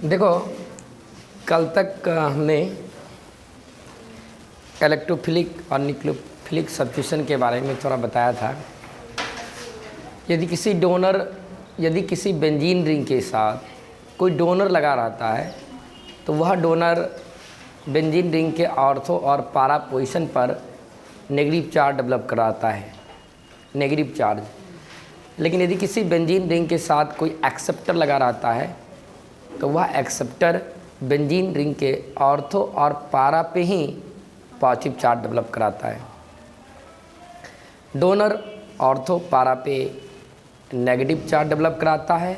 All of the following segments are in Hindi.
देखो, कल तक हमने इलेक्ट्रोफिलिक और न्यूक्लियोफिलिक सब्स्टिट्यूशन के बारे में थोड़ा बताया था। यदि किसी बेंजीन रिंग के साथ कोई डोनर लगा रहता है तो वह डोनर बेंजीन रिंग के ऑर्थो और पारा पोजीशन पर नेगेटिव चार्ज डेवलप कराता है, नेगेटिव चार्ज। लेकिन यदि किसी बेंजीन रिंग के साथ कोई एक्सेप्टर लगा रहता है तो वह एक्सेप्टर बेंजीन रिंग के ऑर्थो और पारा पे ही पॉजिटिव चार्ज डेवलप कराता है। डोनर ऑर्थो पारा पे नेगेटिव चार्ज डेवलप कराता है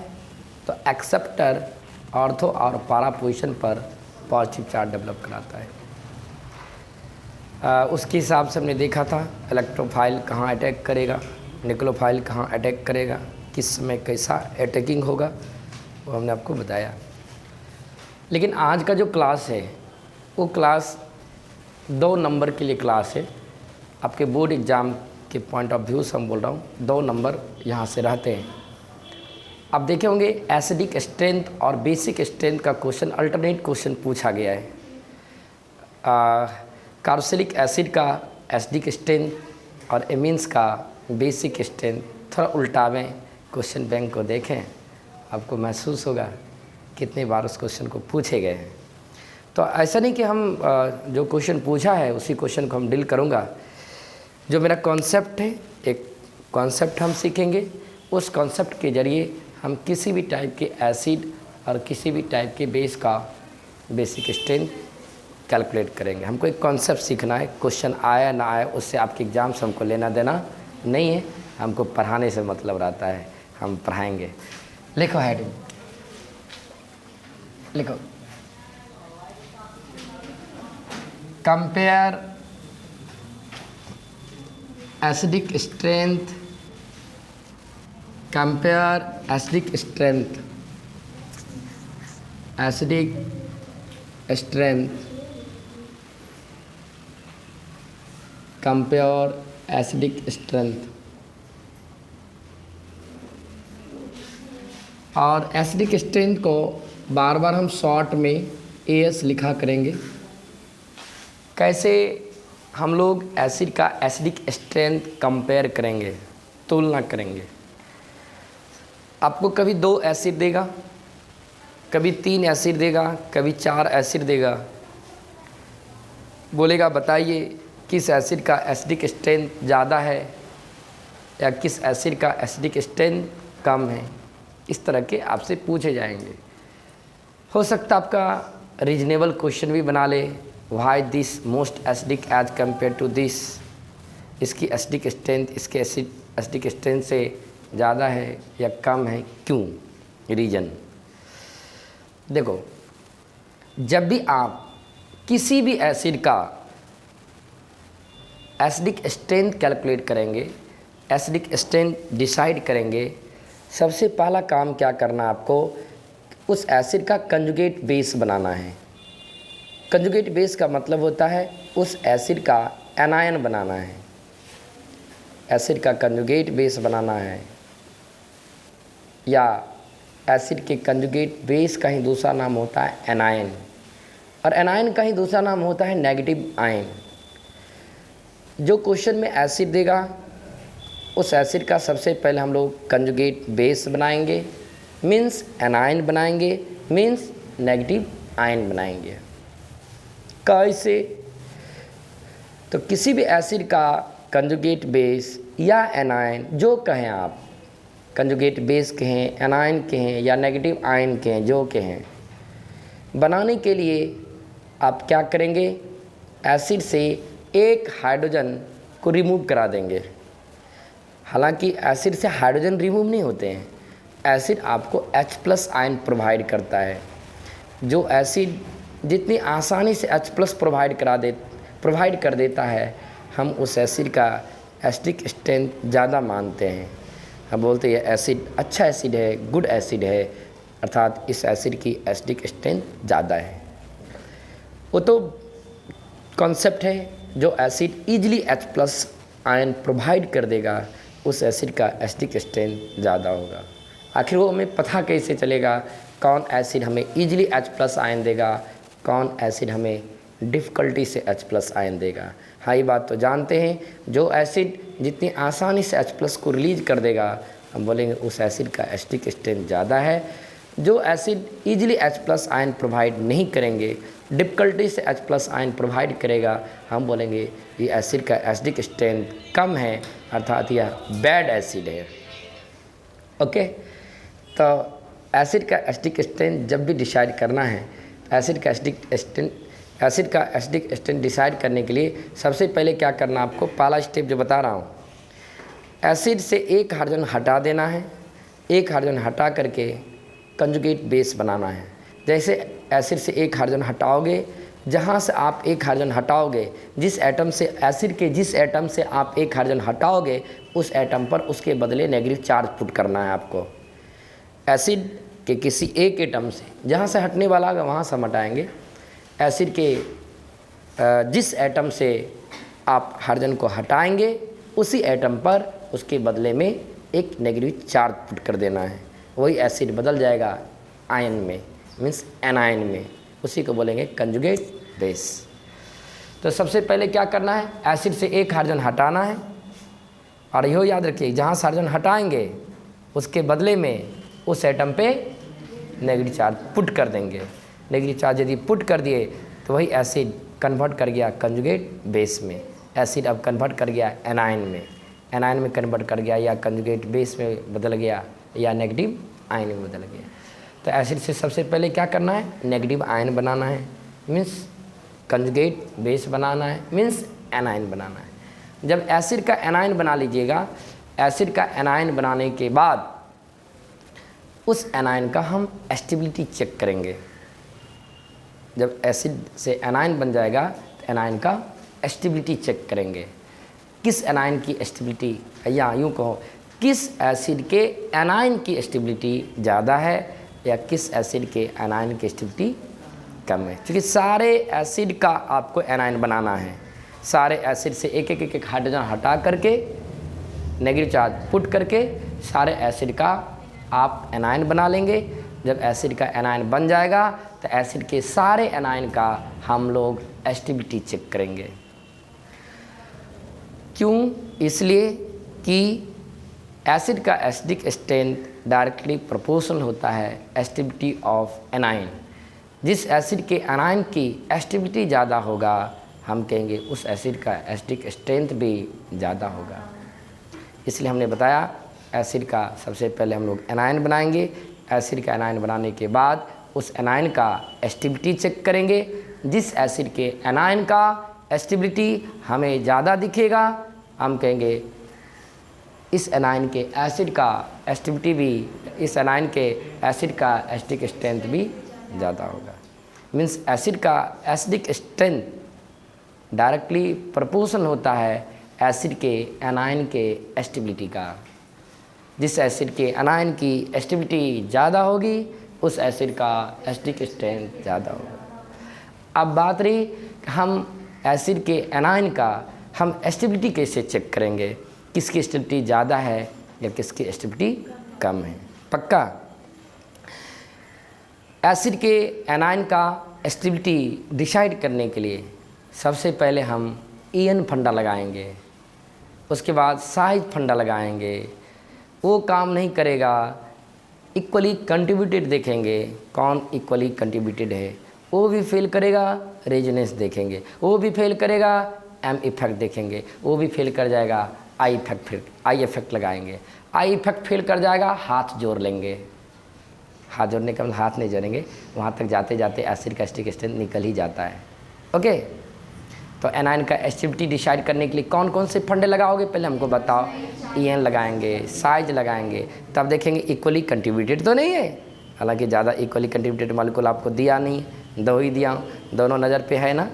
तो एक्सेप्टर ऑर्थो और पारा पोजीशन पर पॉजिटिव चार्ज डेवलप कराता है। उसके हिसाब से हमने देखा था इलेक्ट्रोफाइल कहाँ अटैक करेगा, न्यूक्लियोफाइल कहाँ अटैक करेगा, किस समय कैसा अटैकिंग होगा, वो हमने आपको बताया। लेकिन आज का जो क्लास है वो क्लास 2 नंबर के लिए क्लास है। आपके बोर्ड एग्ज़ाम के पॉइंट ऑफ व्यू से हम बोल रहा हूँ, 2 नंबर यहाँ से रहते हैं। आप देखे होंगे एसिडिक स्ट्रेंथ और बेसिक स्ट्रेंथ का क्वेश्चन अल्टरनेट क्वेश्चन पूछा गया है। कार्बोक्सिलिक एसिड का एसिडिक स्ट्रेंथ और एमीन्स का बेसिक स्ट्रेंथ थोड़ा उल्टावें क्वेश्चन बैंक को देखें, आपको महसूस होगा कितनी बार उस क्वेश्चन को पूछे गए हैं। तो ऐसा नहीं कि हम जो क्वेश्चन पूछा है उसी क्वेश्चन को हम डील करूँगा। जो मेरा कॉन्सेप्ट है, एक कॉन्सेप्ट हम सीखेंगे, उस कॉन्सेप्ट के ज़रिए हम किसी भी टाइप के एसिड और किसी भी टाइप के बेस का बेसिक स्ट्रेंथ कैलकुलेट करेंगे। हमको एक कॉन्सेप्ट सीखना है, क्वेश्चन आया ना आया उससे आपके एग्ज़ाम से हमको लेना देना नहीं है। हमको पढ़ाने से मतलब रहता है, हम पढ़ाएंगे। लिखो हेडिंग, लिखो compare acidic strength, compare acidic strength, acidic strength, compare acidic strength. और एसिडिक स्ट्रेंथ को बार बार हम शॉर्ट में AS लिखा करेंगे। कैसे हम लोग एसिड का एसिडिक स्ट्रेंथ कंपेयर करेंगे, तुलना करेंगे। आपको कभी 2 एसिड देगा, कभी 3 एसिड देगा, कभी 4 एसिड देगा, बोलेगा बताइए किस एसिड का एसिडिक स्ट्रेंथ ज़्यादा है या किस एसिड का एसिडिक स्ट्रेंथ कम है। इस तरह के आपसे पूछे जाएंगे। हो सकता आपका रीजनेबल क्वेश्चन भी बना ले, why this most acidic as compare to this, इसकी एसिडिक स्ट्रेंथ इसके एसिडिक स्ट्रेंथ से ज़्यादा है या कम है, क्यों, रीजन। देखो, जब भी आप किसी भी एसिड का एसिडिक स्ट्रेंथ कैलकुलेट करेंगे, एसिडिक स्ट्रेंथ डिसाइड करेंगे, सबसे पहला काम क्या करना है आपको, उस एसिड का कंजुगेट बेस बनाना है। कंजुगेट बेस का मतलब होता है उस एसिड का एनायन बनाना है। एसिड का कंजुगेट बेस बनाना है, या एसिड के कंजुगेट बेस का ही दूसरा नाम होता है एनायन, और एनायन का ही दूसरा नाम होता है नेगेटिव आयन। जो क्वेश्चन में एसिड देगा उस एसिड का सबसे पहले हम लोग कंजुगेट बेस बनाएंगे, मीन्स एनायन बनाएंगे, मीन्स नेगेटिव आयन बनाएंगे। कैसे? तो किसी भी एसिड का कंजुगेट बेस या एनायन, जो कहें आप, कंजुगेट बेस कहें, एनायन कहें या नेगेटिव आयन कहें, जो कहें, बनाने के लिए आप क्या करेंगे, एसिड से एक हाइड्रोजन को रिमूव करा देंगे। हालांकि एसिड से हाइड्रोजन रिमूव नहीं होते हैं, एसिड आपको H+ आयन प्रोवाइड करता है। जो एसिड जितनी आसानी से H+ प्रोवाइड कर देता है, हम उस एसिड का एसिडिक स्ट्रेंथ ज़्यादा मानते हैं। हम बोलते हैं एसिड अच्छा एसिड है, गुड एसिड है, अर्थात इस एसिड की एसिडिक स्ट्रेंथ ज़्यादा है। वो तो कॉन्सेप्ट है, जो acid easily H+ ion provide कर देगा उस एसिड का एसिडिक स्ट्रेंथ ज़्यादा होगा। आखिर वो हमें पता कैसे चलेगा कौन एसिड हमें ईजिली H+ आयन देगा, कौन एसिड हमें डिफ़िकल्टी से H+ आयन देगा। हाँ, ये बात तो जानते हैं, जो एसिड जितनी आसानी से H+ को रिलीज कर देगा हम बोलेंगे उस एसिड का एसिडिक स्ट्रेंथ ज़्यादा है। जो acid easily H+ ion provide नहीं करेंगे, डिफ़िकल्टी से H+ आयन प्रोवाइड करेगा, हम बोलेंगे ये एसिड का एसिडिक स्ट्रेंथ कम है, अर्थात यह बैड एसिड है। ओके, तो एसिड का एसिडिक स्ट्रेंथ जब भी डिसाइड करना है, एसिड का एसिडिक स्ट्रेंथ डिसाइड करने के लिए सबसे पहले क्या करना आपको, पहला स्टेप जो बता रहा हूँ, एसिड से एक हाइड्रोजन हटा देना है, एक हाइड्रोजन हटा करके कंजुगेट बेस बनाना है। जैसे एसिड से एक हाइड्रोजन हटाओगे, जहाँ से आप एक हाइड्रोजन हटाओगे, जिस एटम से एसिड के जिस एटम से आप एक हाइड्रोजन हटाओगे उस एटम पर उसके बदले नेगेटिव चार्ज पुट करना है आपको। एसिड के किसी एक एटम से जहाँ से हटने वाला होगा वहाँ से हम हटाएंगे। एसिड के जिस एटम से आप हाइड्रोजन को हटाएंगे उसी एटम पर उसके बदले में एक नेगेटिव चार्ज पुट कर देना है। वही एसिड बदल जाएगा आयन में, मीन्स एनायन में, उसी को बोलेंगे कंजुगेट बेस। तो सबसे पहले क्या करना है, एसिड से एक हाइड्रोजन हटाना है, और यहो याद रखिए जहाँ से हाइड्रोजन हटाएंगे उसके बदले में उस एटम पे नेगेटिव चार्ज पुट कर देंगे। नेगेटिव चार्ज यदि पुट कर दिए तो वही एसिड कन्वर्ट कर गया कंजुगेट बेस में। एसिड अब कन्वर्ट कर गया एनायन में कन्वर्ट कर गया, या कंजुगेट बेस में बदल गया, या नेगेटिव आयन में बदल गया। तो एसिड से सबसे पहले क्या करना है, नेगेटिव आयन बनाना है, मीन्स कंजुगेट बेस बनाना है, मीन्स एनायन बनाना है। जब एसिड का एनायन बना लीजिएगा, एसिड का एनायन बनाने के बाद उस एनायन का हम स्टेबिलिटी चेक करेंगे। जब एसिड से एनायन बन जाएगा तो एनायन का स्टेबिलिटी चेक करेंगे। किस एनायन की स्टेबिलिटी, या यूँ कहो किस एसिड के एनायन की स्टेबिलिटी ज़्यादा है या किस एसिड के एनायन की स्टेबिलिटी कम है। क्योंकि सारे एसिड का आपको एनायन बनाना है, सारे एसिड से एक एक हाइड्रोजन हटा करके नेगेटिव चार्ज पुट करके सारे एसिड का आप एनायन बना लेंगे। जब एसिड का एनायन बन जाएगा तो एसिड के सारे एनायन का हम लोग स्टेबिलिटी चेक करेंगे। क्यों? इसलिए कि एसिड का एसिडिक स्ट्रेंथ डायरेक्टली प्रोपोर्शनल होता है स्टेबिलिटी ऑफ एनायन। जिस एसिड के एनायन की स्टेबिलिटी ज़्यादा होगा हम कहेंगे उस एसिड का एसिडिक स्ट्रेंथ भी ज़्यादा होगा। इसलिए हमने बताया एसिड का सबसे पहले हम लोग एनायन बनाएंगे। एसिड का एनायन बनाने के बाद उस एनायन का स्टेबिलिटी चेक करेंगे। जिस एसिड के एनायन का स्टेबिलिटी हमें ज़्यादा दिखेगा हम कहेंगे इस एनायन के एसिड का स्टेबिलिटी भी, इस एनायन के एसिड का एसिडिक स्ट्रेंथ भी ज़्यादा होगा। मीन्स एसिड का एसिडिक स्ट्रेंथ डायरेक्टली प्रोपोर्शनल होता है एसिड के एनायन के स्टेबिलिटी का। जिस एसिड के एनायन की स्टेबिलिटी ज़्यादा होगी उस एसिड का एसिडिक स्ट्रेंथ ज़्यादा होगा। अब बात रही हम एसिड के एनायन का हम स्टेबिलिटी कैसे चेक करेंगे, किसकी स्टेबिलिटी ज़्यादा है या किसकी स्टेबिलिटी कम है। पक्का एसिड के एनायन का स्टेबिलिटी डिसाइड करने के लिए सबसे पहले हम ईएन फंडा लगाएंगे, उसके बाद साइज फंडा लगाएंगे। वो काम नहीं करेगा, इक्वली कंट्रीब्यूटेड देखेंगे कौन इक्वली कंट्रीब्यूटेड है, वो भी फेल करेगा। रेजोनेंस देखेंगे, वो भी फेल करेगा। एम इफेक्ट देखेंगे, वो भी फेल कर जाएगा। आई इफेक्ट लगाएंगे, आई इफेक्ट फेल कर जाएगा। हाथ जोड़ लेंगे, हाथ जोड़ने का मतलब हाथ नहीं जोड़ेंगे, वहाँ तक जाते जाते एसिड का एसिडिक स्ट्रेंथ निकल ही जाता है। ओके, तो एनायन का स्टेबिलिटी डिसाइड करने के लिए कौन कौन से फंडे लगाओगे पहले हमको बताओ। ईएन लगाएंगे, साइज लगाएंगे, तब देखेंगे इक्वली कंट्रीब्यूटेड तो नहीं है। हालांकि ज़्यादा इक्वली कंट्रीब्यूटेड मॉलिक्यूल आपको दिया नहीं, दो ही दिया, दोनों नज़र पे है ना।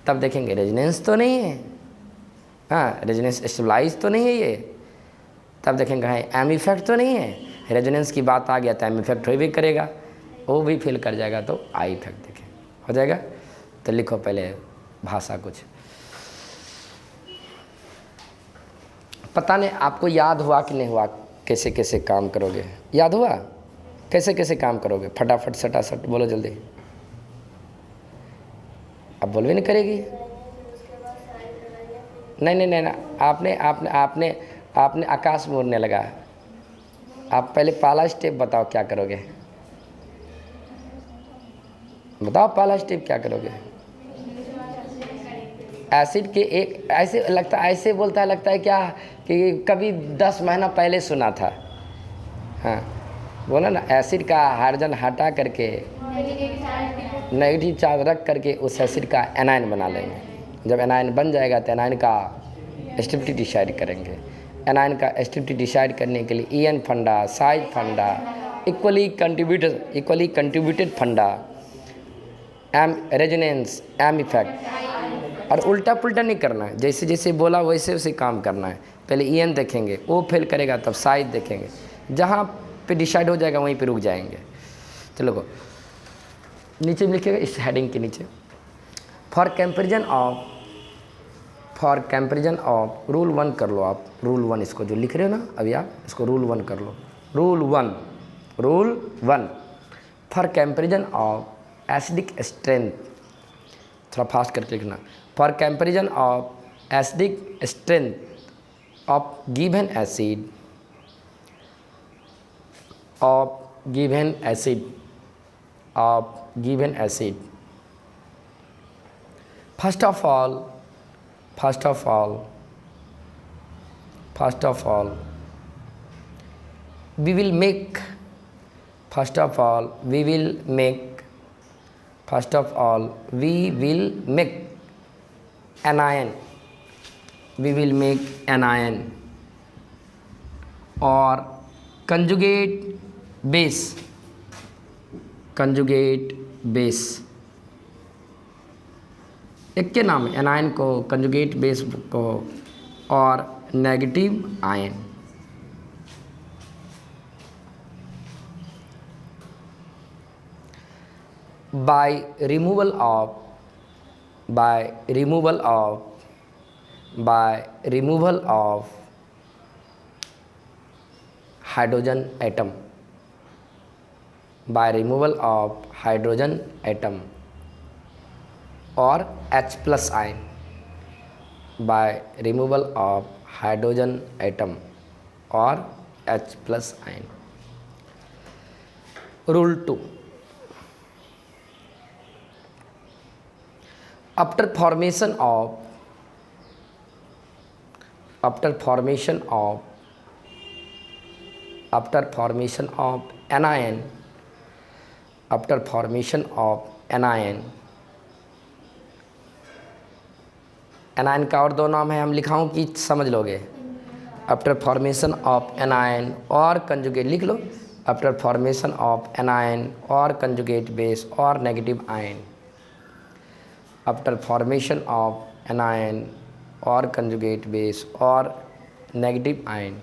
तब देखेंगे रेजोनेंस तो नहीं है, हाँ रेजोनेंस स्टेबलाइज तो नहीं है ये। तब देखेंगे है एम इफेक्ट तो नहीं है। रेजोनेंस की बात आ गया तो एम इफेक्ट हो भी करेगा, वो भी फेल कर जाएगा तो आई इफेक्ट देखें हो जाएगा। तो लिखो पहले भाषा कुछ, पता नहीं आपको याद हुआ कि नहीं हुआ, कैसे कैसे काम करोगे, याद हुआ? कैसे कैसे काम करोगे? फटाफट सटासट बोलो जल्दी। अब बोलवे नहीं करेगी। नहीं नहीं नहीं ना, आपने आपने आपने आपने आकाश में उड़ने लगा। आप पहले पहला स्टेप बताओ क्या करोगे, बताओ पहला स्टेप क्या करोगे? एसिड के एक ऐसे लगता, ऐसे बोलता है, लगता है क्या कि कभी 10 महीना पहले सुना था। हाँ बोला ना, एसिड का हाइड्रोजन हटा करके नेगेटिव चार्ज रख करके उस एसिड का एनायन बना लेंगे। जब एनायन बन जाएगा तो एनायन का स्टेबिलिटी डिसाइड करेंगे। एनायन का स्टेबिलिटी डिसाइड करने के लिए ईएन फंडा, साइज फंडा, इक्वली कंट्रीब्यूटेड फंडा, एम रेजोनेंस, एम इफेक्ट। और उल्टा पुल्टा नहीं करना है, जैसे जैसे बोला वैसे वैसे काम करना है। पहले ईएन देखेंगे, वो फेल करेगा तब साइज देखेंगे, जहाँ पे डिसाइड हो जाएगा वहीं पे रुक जाएंगे। चलो को नीचे लिखिएगा इस हेडिंग के नीचे, फॉर कंपेरिजन ऑफ रूल 1 कर लो आप। रूल 1 इसको जो लिख रहे हो ना अभी आप, इसको रूल 1 कर लो। Rule 1 for comparison of acidic strength, थोड़ा फास्ट करके लिखना। For comparison of acidic strength of given acid, first of all we will make anion or conjugate base एक के नाम है एनायन को, कंजुगेट बेस को और negative ion. By removal of hydrogen atom, और H+ ion, by removal of hydrogen atom और H+ ion. Rule 2, after formation of anion, anion का और 2 नाम है, हम लिखाऊं कि समझ लोगे? आफ्टर फॉर्मेशन ऑफ एनायन और कंजुगेट, लिख लो। आफ्टर फॉर्मेशन ऑफ एनायन और कंजुगेट बेस और negative ion, after formation of anion और कंजुगेट बेस और negative ion,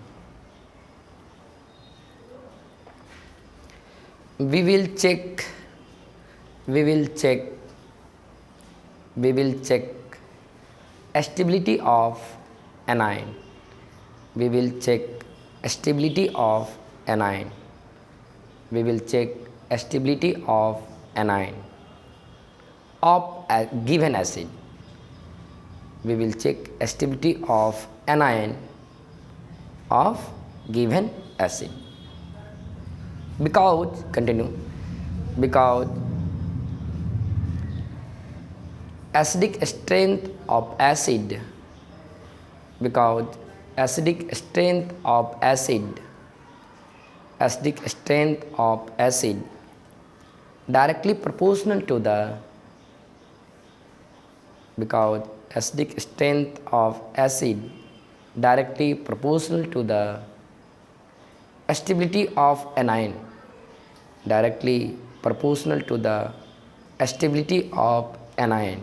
we will check stability of anion, of a given acid. We will check stability of anion of given acid. Because acidic strength of acid directly proportional to the stability of anion, directly proportional to the stability of anion.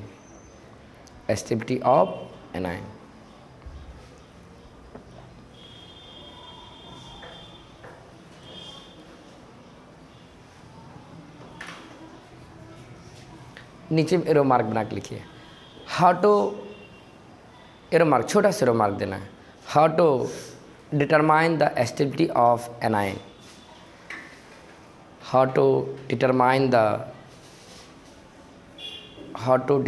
नीचे एरो मार्क बना के लिखिए। हाउ टू, एरो मार्क छोटा सा एरो मार्क देना है। How to determine the stability of anion. How to determine the how to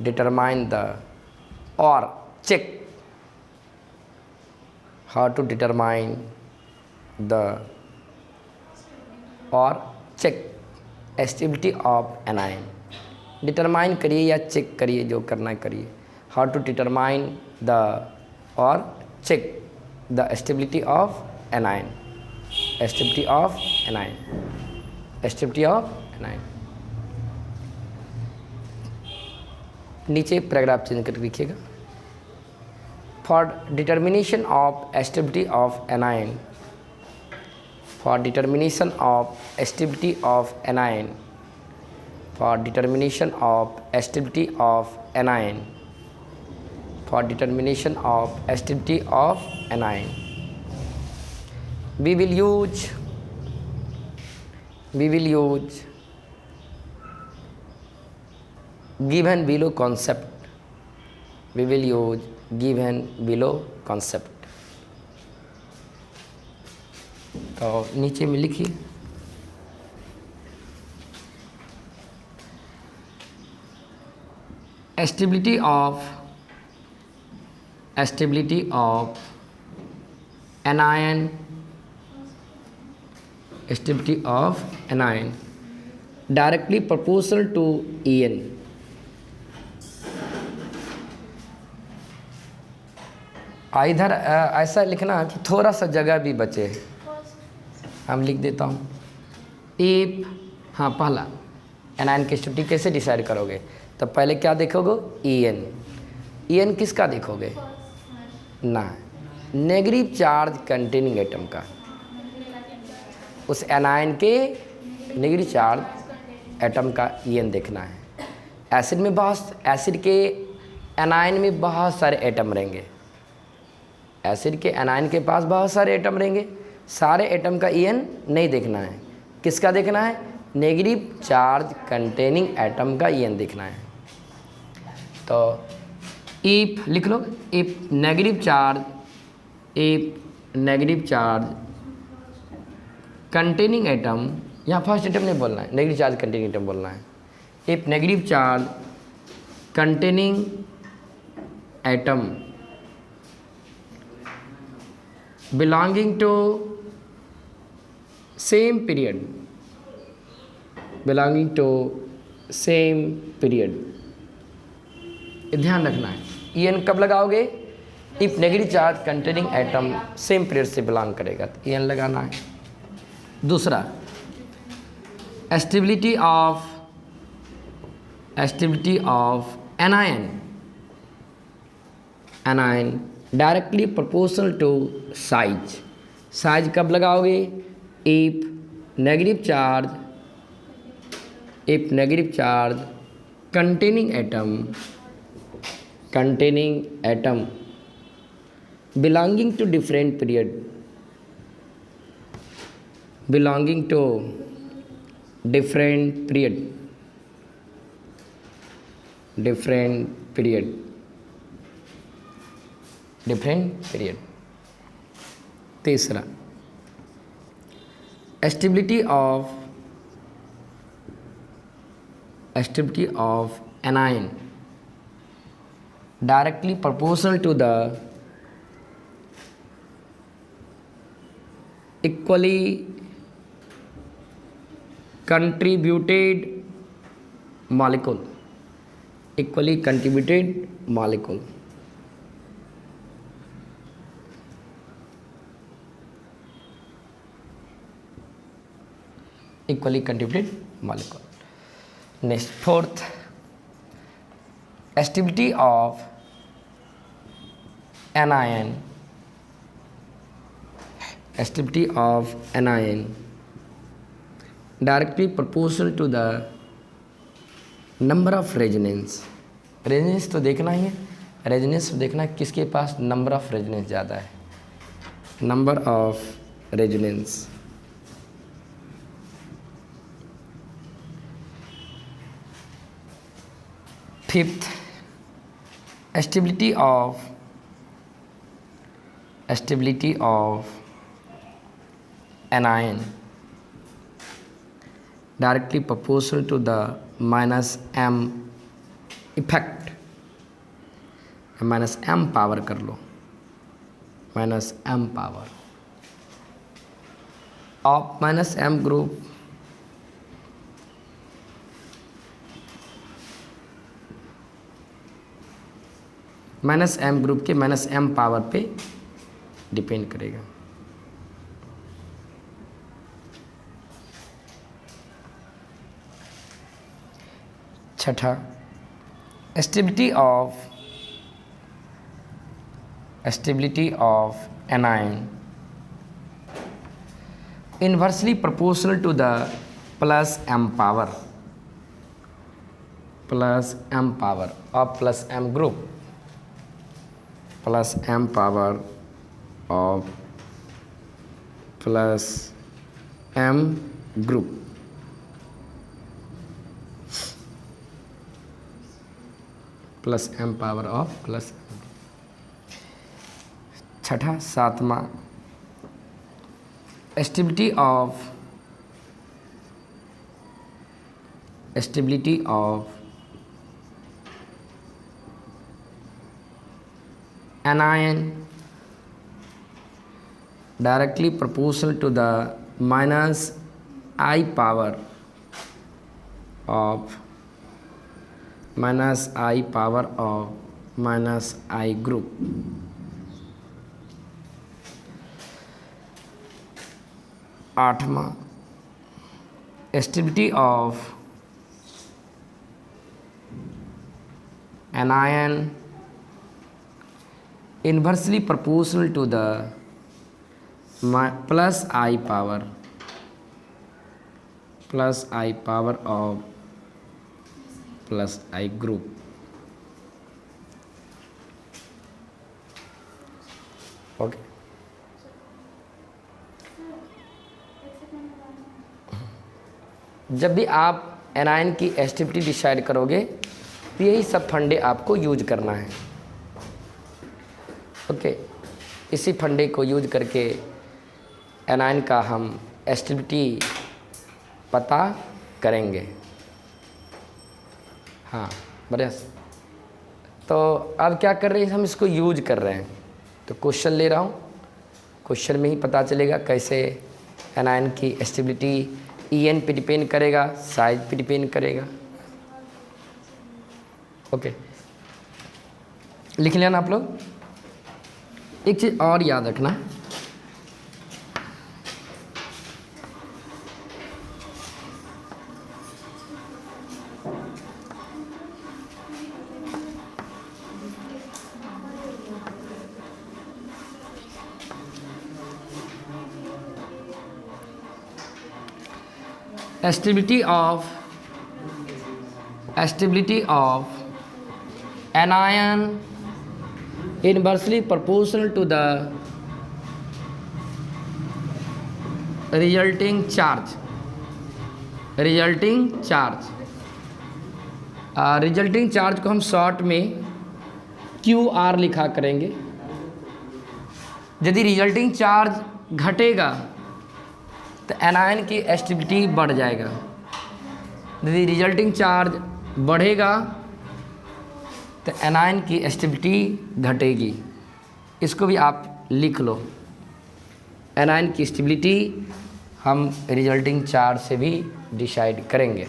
determine the or check how to determine the or check stability of anion. Determine करिए या चेक करिए, जो करना है करिए. हाउ टू डिटरमाइन द और check the stability of anion. Stability of anion. Stability of anion. नीचे पैराग्राफ चेंज करके लिखिएगा. For determination of stability of anion. For determination of stability of anion. For determination of stability of anion. For determination of stability of anion, we will use given below concept. We will use given below concept. तो नीचे में लिखिए. Stability of anion. Stability of anion directly proportional to En. इधर ऐसा लिखना कि थोड़ा सा जगह भी बचे. हम लिख देता हूँ. इफ, हाँ, पहला एनायन की स्टेबिलिटी कैसे डिसाइड करोगे? तो पहले क्या देखोगे? En. En किसका देखोगे? ना, नेगेटिव चार्ज कंटेनिंग एटम का. उस एनायन के नेगेटिव चार्ज एटम का En देखना है. एसिड में एसिड के एनायन में बहुत सारे एटम रहेंगे. एसिड के एनायन के पास बहुत सारे एटम रहेंगे. सारे एटम का En नहीं देखना है. किसका देखना है? नेगेटिव चार्ज कंटेनिंग एटम का En देखना है. तो इफ लिख लो. If negative charge containing atom, यहाँ फर्स्ट एटम नहीं बोलना है, नेगेटिव चार्ज कंटेनिंग एटम बोलना है. If negative charge containing atom belonging to same period, ध्यान रखना है. En कब लगाओगे? If negative charge containing atom same period से बिलोंग करेगा तो En लगाना है. दूसरा, stability of anion directly proportional to size कब लगाओगे? If negative charge containing atom belonging to different period तीसरा, stability of anion directly proportional to the equally contributed molecule. Equally contributed molecule. Next, fourth, stability of anion directly proportional to the number of resonance. Resonance तो देखना ही है. रेजोनेंस तो देखना है किसके पास नंबर ऑफ रेजोनेंस ज़्यादा है. Number of resonance. Fifth, stability of anion directly proportional to the minus m effect, minus m power कर लो, minus m power of minus m group minus m group के माइनस m पावर पे डिपेंड करेगा। छठा, stability of anion inversely proportional to the plus m power of plus m group, plus m power of plus m group, plus m power of plus. छठा सातवां, stability of anion directly proportional to the minus I power of minus I group। आठवां, stability of anion inversely proportional to the plus I power of plus I group। Okay, जब भी आप एनायन की स्टेबिलिटी डिसाइड करोगे तो यही सब फंडे आपको यूज करना है। ओके, इसी फंडे को यूज करके एनायन का हम स्टेबिलिटी पता करेंगे। हाँ बढ़िया। तो अब क्या कर रहे हैं, हम इसको यूज कर रहे हैं। तो क्वेश्चन ले रहा हूँ, क्वेश्चन में ही पता चलेगा कैसे एनायन की स्टेबिलिटी En पे डिपेंड करेगा, साइज पे डिपेंड करेगा। ओके, लिख लेना आप लोग। एक चीज़ और याद रखना, stability of anion inversely proportional to the resulting charge। Resulting charge को हम शॉर्ट में QR लिखा करेंगे। यदि रिजल्टिंग चार्ज घटेगा तो एनायन की स्टेबिलिटी बढ़ जाएगा, यदि रिजल्टिंग चार्ज बढ़ेगा तो एनायन की स्टेबिलिटी घटेगी। इसको भी आप लिख लो। एनायन की स्टेबिलिटी हम रिजल्टिंग चार्ज से भी डिसाइड करेंगे।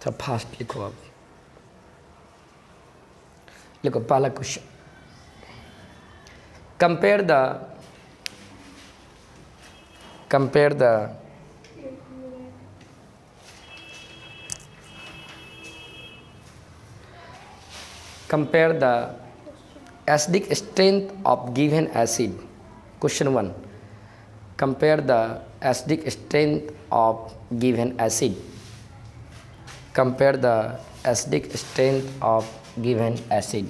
तो फास्ट लिखो। अब लिखो पहला question, compare the acidic strength of given acid। Question 1, compare the acidic strength of given acid। Compare the acidic strength of given acid।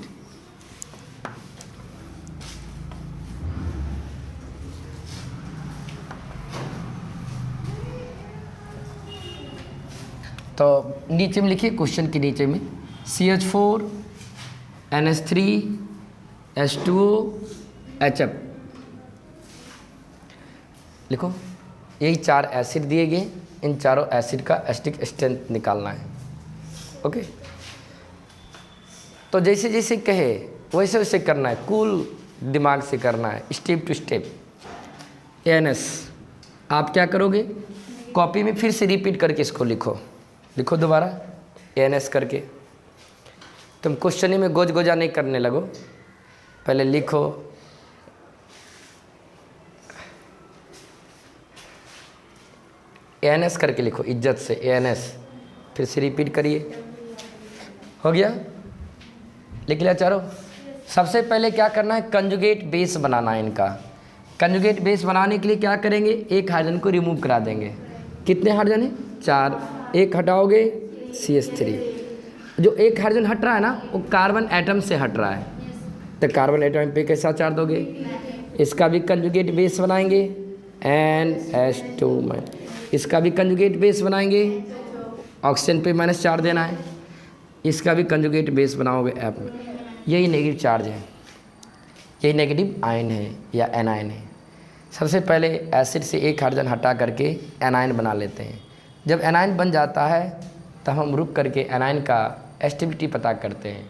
तो नीचे में लिखिए, क्वेश्चन के नीचे में CH4 NH3 H2O HF लिखो। यही 4 एसिड दिए गए, इन चारों एसिड का एसिडिक स्ट्रेंथ निकालना है। ओके, तो जैसे जैसे कहे वैसे वैसे करना है, कूल दिमाग से करना है, स्टेप टू स्टेप। ANS आप क्या करोगे, कॉपी में फिर से रिपीट करके इसको लिखो, लिखो दोबारा ANS करके। तुम क्वेश्चन में गोज गोजा नहीं करने लगो, पहले लिखो। ANS करके लिखो इज्जत से, ANS फिर से रिपीट करिए। हो गया, लिख लिया चारों। सबसे पहले क्या करना है, कंजुगेट बेस बनाना है इनका। कंजुगेट बेस बनाने के लिए क्या करेंगे, एक हाइड्रोजन को रिमूव करा देंगे। कितने हाइड्रोजन है, 4, एक हटाओगे CH3। जो एक हाइड्रोजन हट रहा है ना, वो कार्बन एटम से हट रहा है, तो कार्बन एटम पे कैसा चार्ज दोगे, इसका भी कंजुगेट बेस बनाएंगे NH2। इसका भी कंजुगेट बेस बनाएंगे, ऑक्सीजन पे -4 देना है, इसका भी कंजुगेट बेस बनाओगे F में। यही नेगेटिव चार्ज है, यही नेगेटिव आयन है या एनायन है। सबसे पहले एसिड से एक हाइड्रोजन हटा करके एनायन बना लेते हैं। जब एनायन बन जाता है तब हम रुक करके एनायन का स्टेबिलिटी पता करते हैं।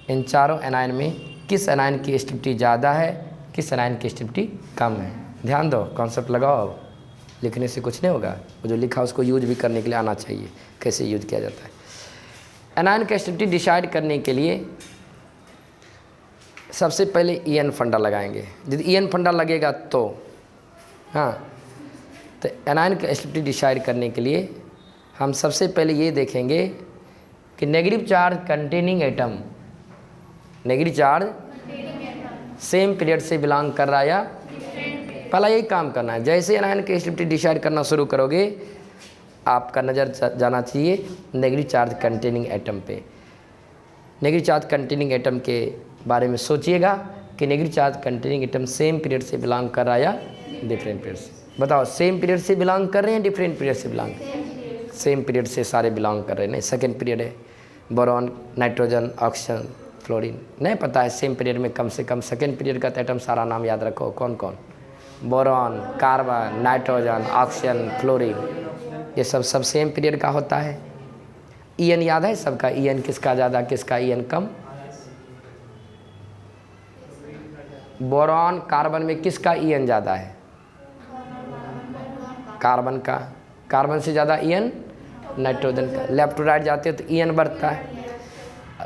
इन चारों एनायन में किस एनायन की स्टेबिलिटी ज़्यादा है, किस एनायन की स्टेबिलिटी कम है। ध्यान दो, कॉन्सेप्ट लगाओ, लिखने से कुछ नहीं होगा, वो जो लिखा उसको यूज भी करने के लिए आना चाहिए, कैसे यूज किया जाता है। एनायन की स्टेबिलिटी डिसाइड करने के लिए सबसे पहले EN फंडा लगाएंगे। यदि EN फंडा लगेगा तो तो एनायन की स्टेबिलिटी डिसाइड करने के लिए हम सबसे पहले ये देखेंगे कि negative charge containing atom, negative charge same period से बिलोंग कर रहा है या, पहला यही काम करना है। जैसे एनायन की स्टेबिलिटी डिसाइड करना शुरू करोगे, आपका नज़र जाना चाहिए नेगेटिव चार्ज कंटेनिंग एटम पे। नेगेटिव चार्ज कंटेनिंग एटम के बारे में सोचिएगा कि negative charge containing atom same period से बिलोंग कर रहा है या डिफरेंट पीरियड से। बताओ, सेम पीरियड से बिलोंग कर रहे हैं, डिफरेंट पीरियड से बिलोंग, सेम पीरियड से सारे बिलोंग कर रहे हैं। नहीं, सेकेंड पीरियड है, बोरॉन, नाइट्रोजन, ऑक्सीजन, फ्लोरीन नहीं पता है। सेम पीरियड में कम से कम सेकेंड पीरियड का एटम सारा नाम याद रखो, कौन कौन, boron, carbon, nitrogen, oxygen, fluorine, ये सब सेम पीरियड का होता है। EN याद है सबका, EN किसका ज़्यादा, किसका EN कम। बोरॉन कार्बन में किसका EN ज़्यादा है, कार्बन का। कार्बन से ज़्यादा EN नाइट्रोजन का। लेफ्ट टू राइट जाते हो तो EN बढ़ता है।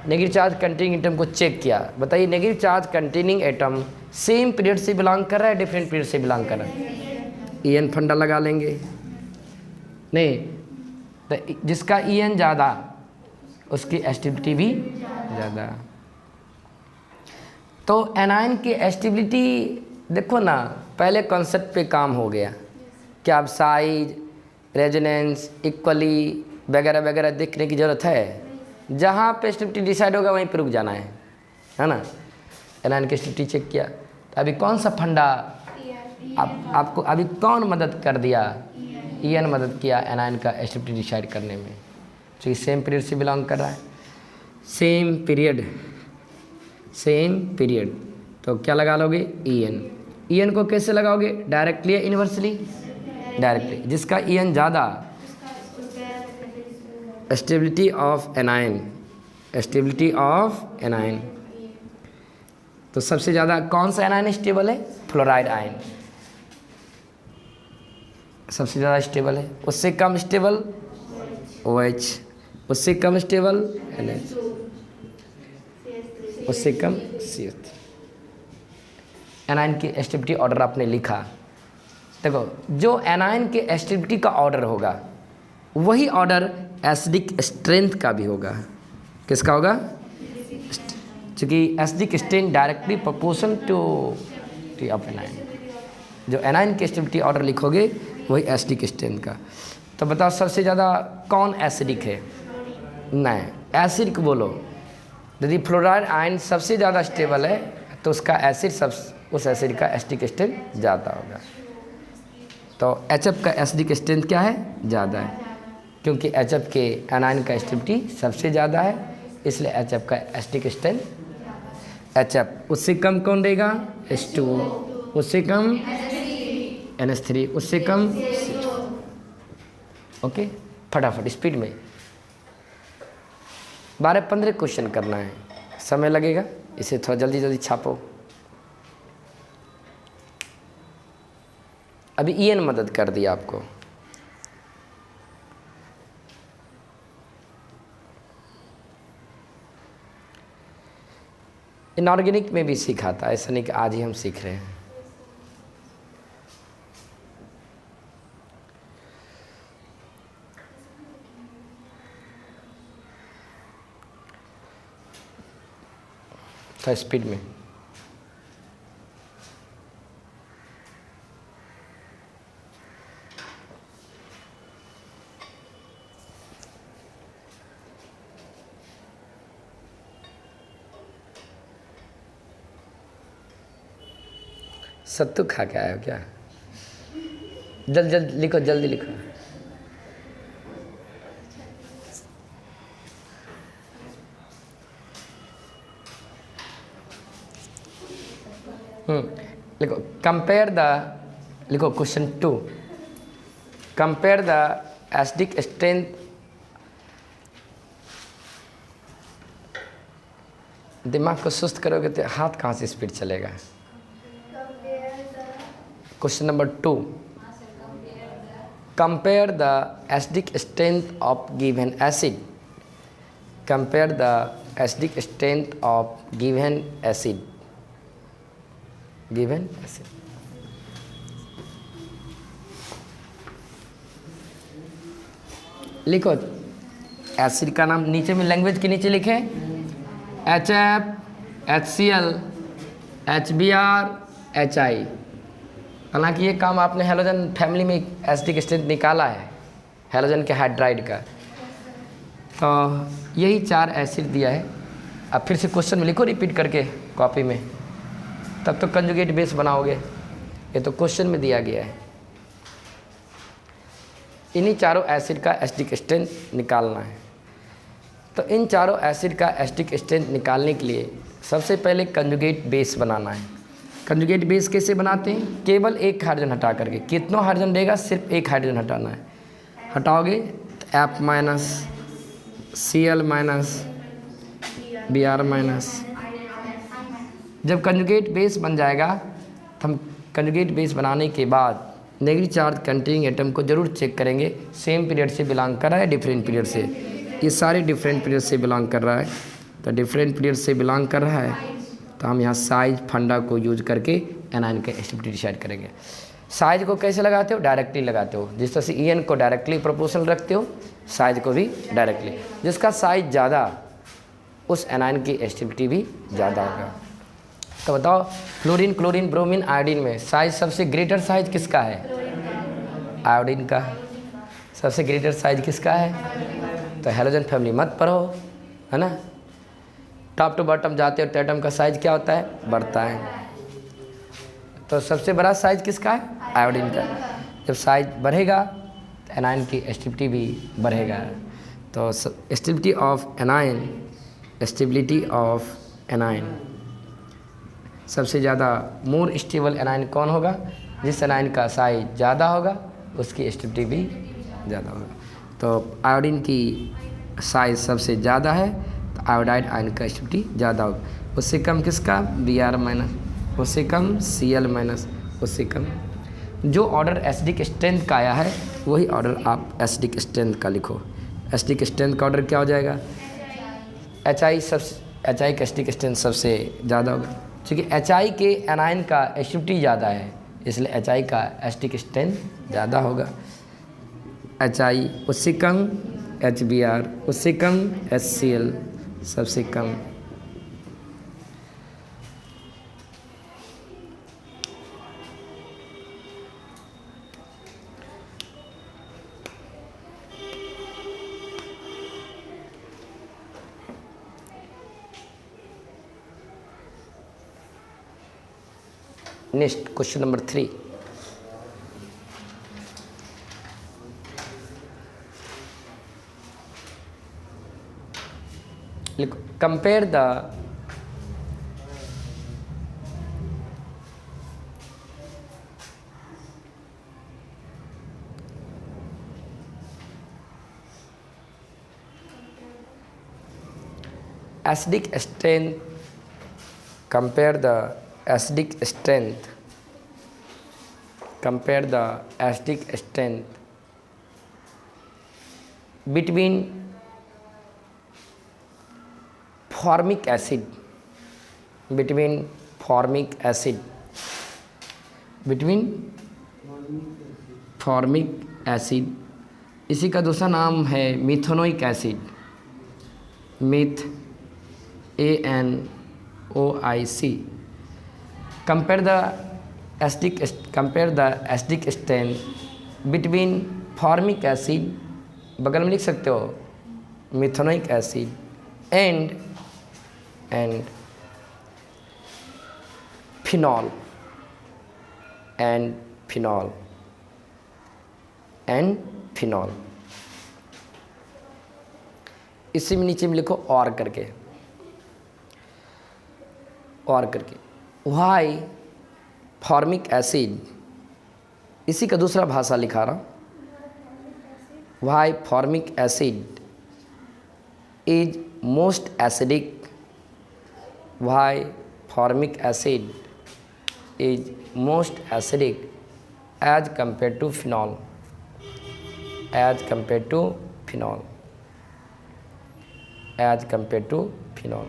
नेगेटिव चार्ज कंटेनिंग एटम को चेक किया, बताइए negative charge containing atom same period से बिलोंग कर रहा है, डिफरेंट पीरियड से बिलोंग कर रहा है। EN फंडा लगा लेंगे। नहीं तो जिसका EN ज़्यादा उसकी स्टेबिलिटी भी ज़्यादा। तो एनायन की स्टेबिलिटी देखो ना, पहले कॉन्सेप्ट पे काम हो गया कि अब साइज, रेजोनेंस, इक्वली वगैरह वगैरह देखने की ज़रूरत है। जहाँ पे स्टेबिलिटी डिसाइड होगा वहीं पर रुक जाना है ना। एनायन की स्टेबिलिटी चेक किया, तो अभी कौन सा फंडा आपको अभी कौन मदद कर दिया, EN मदद किया एनायन का स्टेबिलिटी डिसाइड करने में, क्योंकि सेम पीरियड से बिलोंग कर रहा है। सेम पीरियड तो क्या लगा लोगे, EN को कैसे लगाओगे, डायरेक्टली या इन्वर्सली, डायरेक्टली। जिसका EN ज़्यादा, stability of anion, stability of anion. तो सबसे ज़्यादा कौन सा एनायन स्टेबल है, फ्लोराइड आयन सबसे ज़्यादा स्टेबल है। उससे कम स्टेबल OH, उससे कम स्टेबल NH, उससे कम CH3। एनायन की स्टेबिलिटी ऑर्डर आपने लिखा। देखो, जो एनायन के स्टेबिलिटी का ऑर्डर होगा वही ऑर्डर एसिडिक स्ट्रेंथ का भी होगा। किसका होगा, क्योंकि acidic strength directly proportional two of anion. जो एनायन की स्टेबिलिटी ऑर्डर लिखोगे वही एसिडिक स्ट्रेंथ का। तो बताओ सबसे ज़्यादा कौन एसिडिक है, नहीं एसिडिक बोलो। यदि फ्लोराइड आयन सबसे ज़्यादा स्टेबल है तो उसका उस एसिड का एसिडिक स्ट्रेंथ ज़्यादा होगा। तो HF का एसिडिक स्ट्रेंथ क्या है, ज़्यादा है। क्योंकि HF के एनायन का एसिडिटी सबसे ज़्यादा है, इसलिए HF का एसिडिक स्ट्रेंथ HF। उससे कम कौन रहेगा? H2। उससे कम NH3। उससे कम ओके। फटाफट स्पीड में 12-15 क्वेश्चन करना है, समय लगेगा, इसे थोड़ा जल्दी जल्दी छापो। अभी EN मदद कर दिया आपको। इनऑर्गेनिक में भी सीखा था, ऐसा नहीं कि आज ही हम सीख रहे हैं। था स्पीड में। सत्तू खा के आए हो क्या? जल्द जल्द लिखो, जल्दी लिखो। लिखो कंपेयर द, लिखो question 2, compare the acidic strength दिमाग को सुस्त करोगे तो हाथ कहाँ से स्पीड चलेगा। Question number 2, compare the acidic strength of given acid. Compare the acidic strength of given acid. Given acid. लिखो एसिड का नाम नीचे में, लैंग्वेज के नीचे लिखे HF, HCl, HBr, HI। हालांकि ये काम आपने हैलोजन फैमिली में एसिडिक स्ट्रेंथ निकाला है, हैलोजन के हाइड्राइड का, तो यही 4 एसिड दिया है। अब फिर से क्वेश्चन में लिखो रिपीट करके कॉपी में, तब तो कंजुगेट बेस बनाओगे। ये तो क्वेश्चन में दिया गया है। इन्हीं चारों एसिड का एसिडिक स्ट्रेंथ निकालना है। तो इन चारों एसिड का एसिडिक स्ट्रेंथ निकालने के लिए सबसे पहले कंजुगेट बेस बनाना है। कंजुगेट बेस कैसे बनाते हैं? केवल एक हाइड्रोजन हटा करके। कितनों हाइड्रोजन रहेगा? सिर्फ एक हाइड्रोजन हटाना है। हटाओगे तो F- Cl- Br-। जब कंजुगेट बेस बन जाएगा तो हम कंजुगेट बेस बनाने के बाद नेगेटिव चार्ज कंटेनिंग एटम को जरूर चेक करेंगे, सेम पीरियड से बिलोंग कर रहा है डिफरेंट पीरियड से। ये सारे डिफरेंट पीरियड से बिलोंग कर रहा है, तो डिफरेंट पीरियड से बिलोंग कर रहा है तो हम यहाँ साइज फंडा को यूज करके एनायन का एसिडिटी डिसाइड करेंगे। साइज को कैसे लगाते हो? डायरेक्टली लगाते हो। जिस तरह से EN को डायरेक्टली प्रोपोर्शनल रखते हो, साइज को भी डायरेक्टली। जिसका साइज ज़्यादा उस एनायन की एसिडिटी भी ज़्यादा होगा। तो बताओ फ्लोरीन, क्लोरीन, ब्रोमीन, आयोडीन में साइज सबसे ग्रेटर साइज किसका है? आयोडीन का। सबसे ग्रेटर साइज किसका है? तो हैलोजन फैमिली मत पढ़ो, है ना। टॉप टू बॉटम जाते हो तो एटम का साइज क्या होता है? बढ़ता है। तो सबसे बड़ा साइज किसका है? आयोडीन का। जब साइज बढ़ेगा तो एनायन की एसिडिटी भी बढ़ेगा। तो stability of anion, stability of anion, सबसे ज़्यादा मोर स्टेबल एनायन कौन होगा? जिस एनायन का साइज ज़्यादा होगा उसकी स्टेबिलिटी भी ज़्यादा होगा। तो आयोडीन की साइज सबसे ज़्यादा है तो आयोडाइड आयन का स्टेबिलिटी ज़्यादा होगा। उससे कम किसका? Br-। उससे कम Cl-। उससे कम। जो ऑर्डर एसिडिक स्ट्रेंथ का आया है वही ऑर्डर आप एसिडिक स्ट्रेंथ का लिखो। एसिडिक स्ट्रेंथ का ऑर्डर क्या हो जाएगा? HI का एसिडिक स्ट्रेंथ सबसे ज़्यादा होगा, क्योंकि HI के एनायन का एसिडिटी ज़्यादा है, इसलिए HI का एसिडिक स्ट्रेंथ ज़्यादा होगा। HI उससे कम HBr, उससे कम HCl, सबसे कम। Next question number 3, compare the acidic strength, compare the acidic strength, compare the acidic strength between formic acid, between formic acid, between formic acid, इसी का दूसरा नाम है methanoic acid, myth ANOIC. Compare the acidic strength between formic acid, बगल में लिख सकते हो methanoic acid, and phenol, and phenol. इसी में नीचे में लिखो और करके, वाई फॉर्मिक एसिड, इसी का दूसरा भाषा लिखा रहा हूँ. Why formic acid is most acidic, why formic acid is most acidic as compare to phenol, as compare to phenol, as compare to phenol.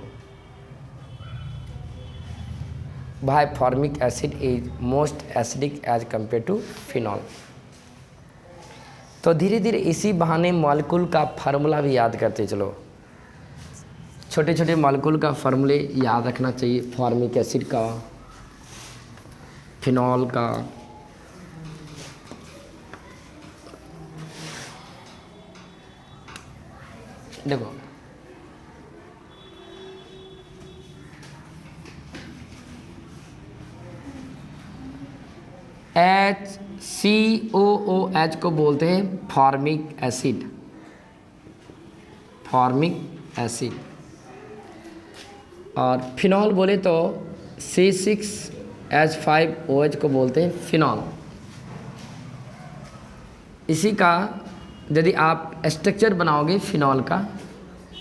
Why formic acid is most acidic as compared to phenol. तो धीरे धीरे इसी बहाने मॉलिक्यूल का फार्मूला भी याद करते चलो. छोटे छोटे मॉलिक्यूल का फार्मूले याद रखना चाहिए, फॉर्मिक एसिड का, फिनॉल का. देखो HCOOH को बोलते हैं फॉर्मिक एसिड, फॉर्मिक एसिड. और फिनॉल बोले तो C6H5OH को बोलते हैं फिनॉल. इसी का यदि आप स्ट्रक्चर बनाओगे फिनॉल का,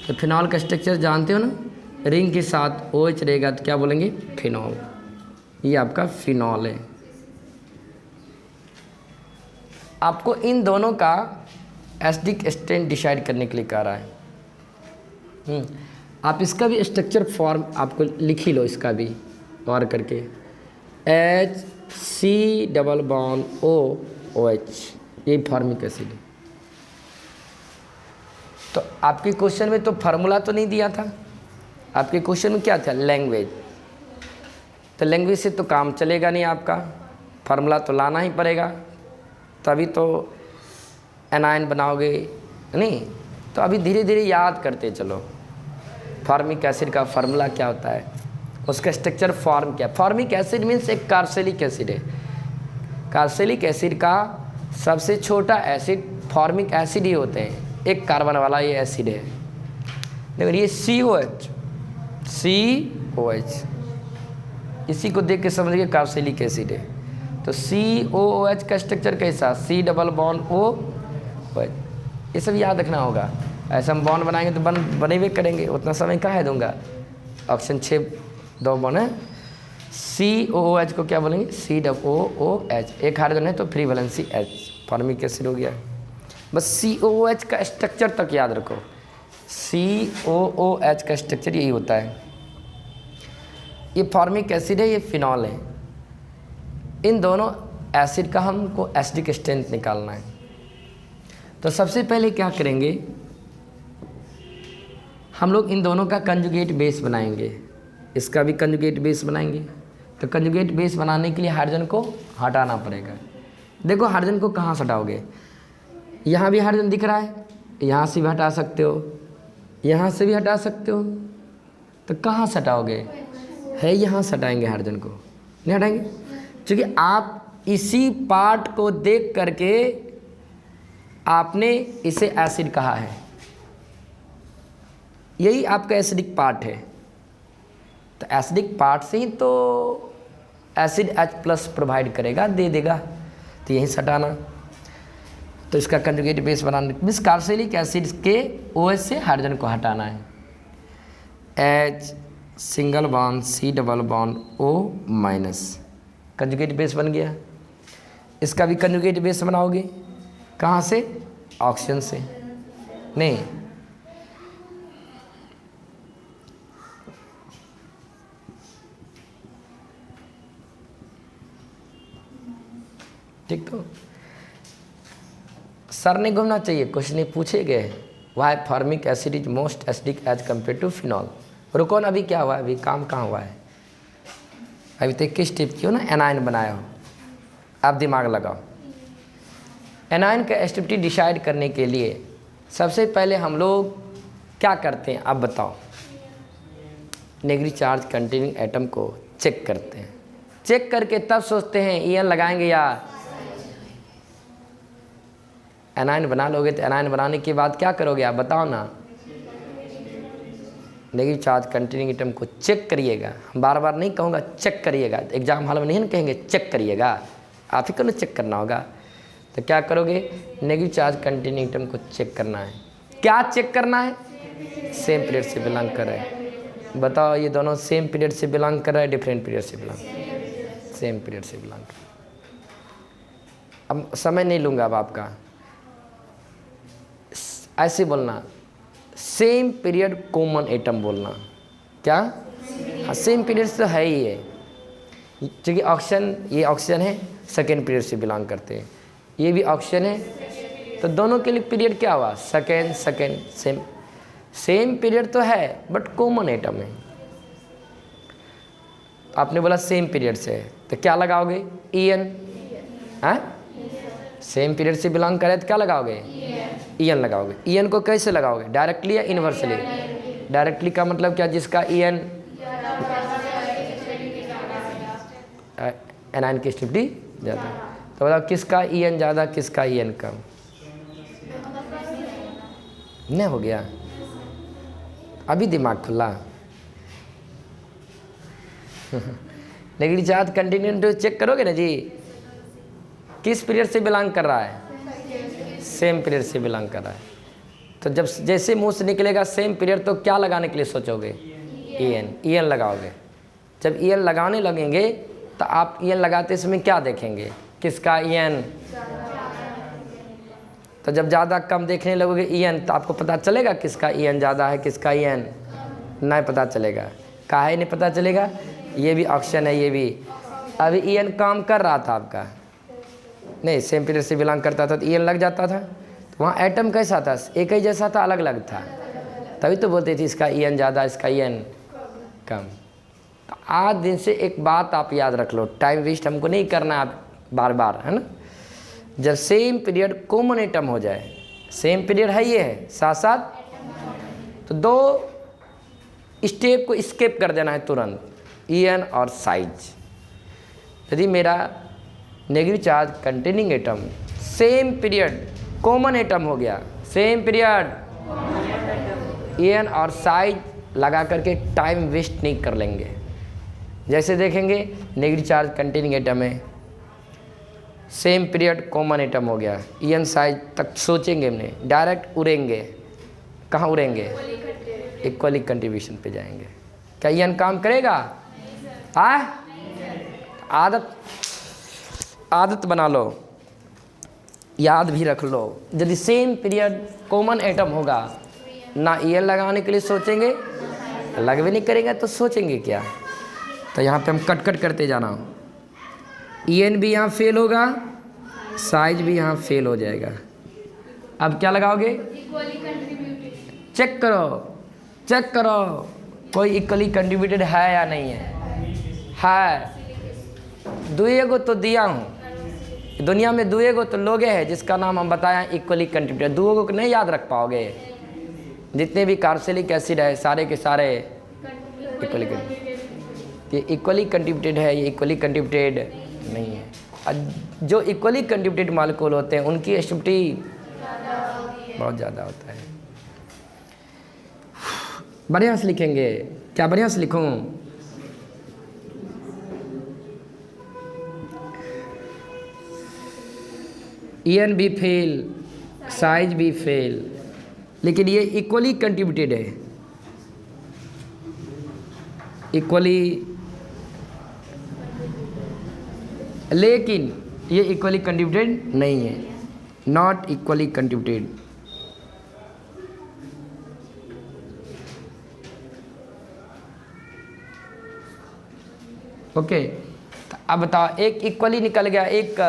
तो फिनॉल का स्ट्रक्चर जानते हो ना, रिंग के साथ OH रहेगा तो क्या बोलेंगे, फिनॉल. ये आपका फिनॉल है. आपको इन दोनों का एसिडिक स्ट्रेंथ डिसाइड करने के लिए कह रहा है. आप इसका भी स्ट्रक्चर फॉर्म आपको लिख ही लो, इसका भी और करके, HCOOH, ये फॉर्मिक एसिड. तो आपके क्वेश्चन में तो फार्मूला तो नहीं दिया था, आपके क्वेश्चन में क्या था, लैंग्वेज. तो लैंग्वेज से तो काम चलेगा नहीं आपका, फार्मूला तो लाना ही पड़ेगा, तभी तो एनायन बनाओगे नहीं. तो अभी धीरे धीरे याद करते चलो फॉर्मिक एसिड का फार्मूला क्या होता है, उसका स्ट्रक्चर फॉर्म क्या है. फॉर्मिक एसिड मीन्स एक कार्बोक्सिलिक एसिड है. कार्बोक्सिलिक एसिड का सबसे छोटा एसिड फॉर्मिक एसिड ही होते हैं, एक कार्बन वाला ये एसिड है. देखो ये COH, इसी को देख के समझिए कार्बोक्सिलिक एसिड है. तो COOH का स्ट्रक्चर कैसा, C+O. ये सब याद रखना होगा. ऐसा हम बॉन्ड बनाएंगे तो बने हुए करेंगे, उतना समय कहाँ है दूंगा. ऑप्शन 6 दो बॉन्ड है. COOH को क्या बोलेंगे, COOH. एक हाइड्रोजन है तो free valency H, formic acid हो गया. बस COOH का स्ट्रक्चर तक याद रखो. COOH का स्ट्रक्चर यही होता है. ये फॉर्मिक एसिड है, ये फिनॉल है. इन दोनों एसिड का हमको एसिडिक स्ट्रेंथ निकालना है. तो सबसे पहले क्या करेंगे, हम लोग इन दोनों का कंजुगेट बेस बनाएंगे. इसका भी कंजुगेट बेस बनाएंगे. तो कंजुगेट बेस बनाने के लिए हाइड्रोजन को हटाना पड़ेगा. देखो हाइड्रोजन को कहाँ से हटाओगे, यहाँ भी हाइड्रोजन दिख रहा है, यहाँ से भी हटा सकते हो, यहाँ से भी हटा सकते हो. तो कहाँ से हटाओगे, है यहाँ से हटाएंगे हाइड्रोजन को, नहीं हटाएंगे. क्योंकि आप इसी पार्ट को देख करके आपने इसे एसिड कहा है. यही आपका एसिडिक पार्ट है। तो एसिडिक पार्ट से ही तो एसिड H+ प्रोवाइड करेगा, दे देगा, तो यहीं से हटाना। तो इसका कंजुगेट बेस बनाना, मीन्स कार्बोक्सिलिक एसिड के OH से हाइड्रोजन को हटाना है। H single bond C double bond O-, conjugate base बन गया। इसका भी कंजुगेट बेस बनाओगे, कहाँ से? ऑक्सीजन से। नहीं, ठीक। तो सर ने घूमना चाहिए, क्वेश्चन नहीं पूछे गए, why formic acid is most acidic as compare to phenol. रुको ना, अभी क्या हुआ है, अभी काम कहाँ हुआ है, अभी तक किस स्टेप की हो ना, एनायन बनाया हो। आप दिमाग लगाओ। एनायन का एसिडिटी डिसाइड करने के लिए सबसे पहले हम लोग क्या करते हैं, आप बताओ? नेगेटिव चार्ज कंटेनिंग एटम को चेक करते हैं। चेक करके तब सोचते हैं ईएन लगाएंगे या एनायन बना लोगे। तो एनायन बनाने के बाद क्या करोगे, आप बताओ ना? नेगेटिव चार्ज कंटेनिंग एटम को चेक करिएगा। हम बार बार नहीं कहूँगा, चेक करिएगा। एग्जाम हॉल में नहीं कहेंगे चेक करिएगा, आप ही को ना चेक करना होगा। तो क्या करोगे, नेगेटिव चार्ज कंटेनिंग एटम को चेक करना है। क्या चेक करना है? सेम पीरियड से बिलोंग कर रहे हैं। बताओ, ये दोनों सेम पीरियड से बिलोंग कर रहे हैं, डिफरेंट पीरियड से बिलोंग? सेम पीरियड से बिलोंग कर। अब समय नहीं लूँगा अब आपका, ऐसे बोलना, सेम पीरियड कॉमन एटम बोलना। क्या? हाँ, सेम पीरियड तो है ही है, क्योंकि ऑक्सीजन, ये ऑक्सीजन है, सेकेंड पीरियड से बिलोंग करते हैं, ये भी ऑक्सीजन है, तो दोनों के लिए पीरियड क्या हुआ? Second same. सेम पीरियड तो है बट कॉमन एटम है। आपने बोला सेम पीरियड से है, तो क्या लगाओगे? ईएन। हाँ, सेम पीरियड से बिलोंग करे तो क्या लगाओगे? ईएन लगाओगे। ईएन को कैसे लगाओगे, डायरेक्टली या इन्वर्सली? डायरेक्टली का मतलब क्या? जिसका ईएन एनायन की एसिडिटी ज़्यादा। तो बताओ किसका ईएन ज़्यादा, किसका ईएन कम? नहीं हो गया अभी दिमाग खुला। नेगेटिव चार्ज कंटिन्यूटी चेक करोगे ना जी, किस पीरियड से बिलोंग कर रहा है? सेम पीरियड से बिलोंग कर रहा है। तो जब जैसे मुंह से निकलेगा सेम पीरियड, तो क्या लगाने के लिए सोचोगे? ईएन। ईएन लगाओगे। जब ईएन लगाने लगेंगे तो आप ईएन लगाते समय क्या देखेंगे, किसका ईएन? तो जब ज़्यादा कम देखने लगोगे ईएन, तो आपको पता चलेगा किसका ईएन ज़्यादा है, किसका ईएन नहीं पता चलेगा। काहे नहीं पता चलेगा? ये भी ऑक्सीजन है, ये भी। अभी ईएन काम कर रहा था आपका, नहीं सेम पीरियड से बिलोंग करता था तो ईएन लग जाता था। तो वहाँ एटम कैसा था? एक ही जैसा था, अलग अलग था, तभी तो बोलते थे इसका ईएन ज़्यादा, इसका ईएन कम। तो आज दिन से एक बात आप याद रख लो, टाइम वेस्ट हमको नहीं करना आप बार बार, है ना। जब सेम पीरियड कॉमन एटम हो जाए, सेम पीरियड है ये है साथ साथ, तो दो स्टेप को स्किप कर देना है तुरंत, ईएन और साइज। यदि मेरा negative charge containing atom same period common atom हो गया, सेम पीरियड, ईएन और साइज लगा करके टाइम वेस्ट नहीं कर लेंगे। जैसे देखेंगे नेगेटिव चार्ज कंटेनिंग एटम है, सेम पीरियड कॉमन एटम हो गया, ईएन साइज तक सोचेंगे हमने, डायरेक्ट उड़ेंगे। कहाँ उड़ेंगे? इक्वली कंट्रीब्यूशन पे जाएंगे। क्या ईएन काम करेगा? आदत बना लो, याद भी रख लो। यदि सेम पीरियड कॉमन एटम होगा, ना ईएन लगाने के लिए सोचेंगे, लग भी नहीं करेंगे तो सोचेंगे क्या? तो यहाँ पे हम कट कट करते जाना, ईएन भी यहाँ फेल होगा, साइज भी यहाँ फेल हो जाएगा। अब क्या लगाओगे? चेक करो कोई इक्वली कंट्रीब्यूटेड है या नहीं है। दुएगो तो दिया हूँ, दुनिया में दुएगो तो लोगे हैं जिसका नाम हम बताया इक्वली कंट्रीब्यूटेड। दुएगो को नहीं याद रख पाओगे। जितने भी कार्बोक्सिलिक एसिड है सारे के सारे इक्वली कंट्रीब्यूटेड। ये इक्वली कंट्रीब्यूटेड है, ये इक्वली कंट्रीब्यूटेड नहीं है। जो इक्वली कंट्रीब्यूटेड मॉलिक्यूल होते हैं उनकी एसिडिटी बहुत ज़्यादा होता है। बढ़िया से लिखेंगे क्या? बढ़िया से लिखूं? EN भी फेल, साइज भी फेल, लेकिन ये इक्वली कंट्रीब्यूटेड है, इक्वली, लेकिन ये इक्वली कंट्रीब्यूटेड नहीं है, नॉट इक्वली कंट्रीब्यूटेड। ओके, अब बताओ, एक इक्वली निकल गया, एक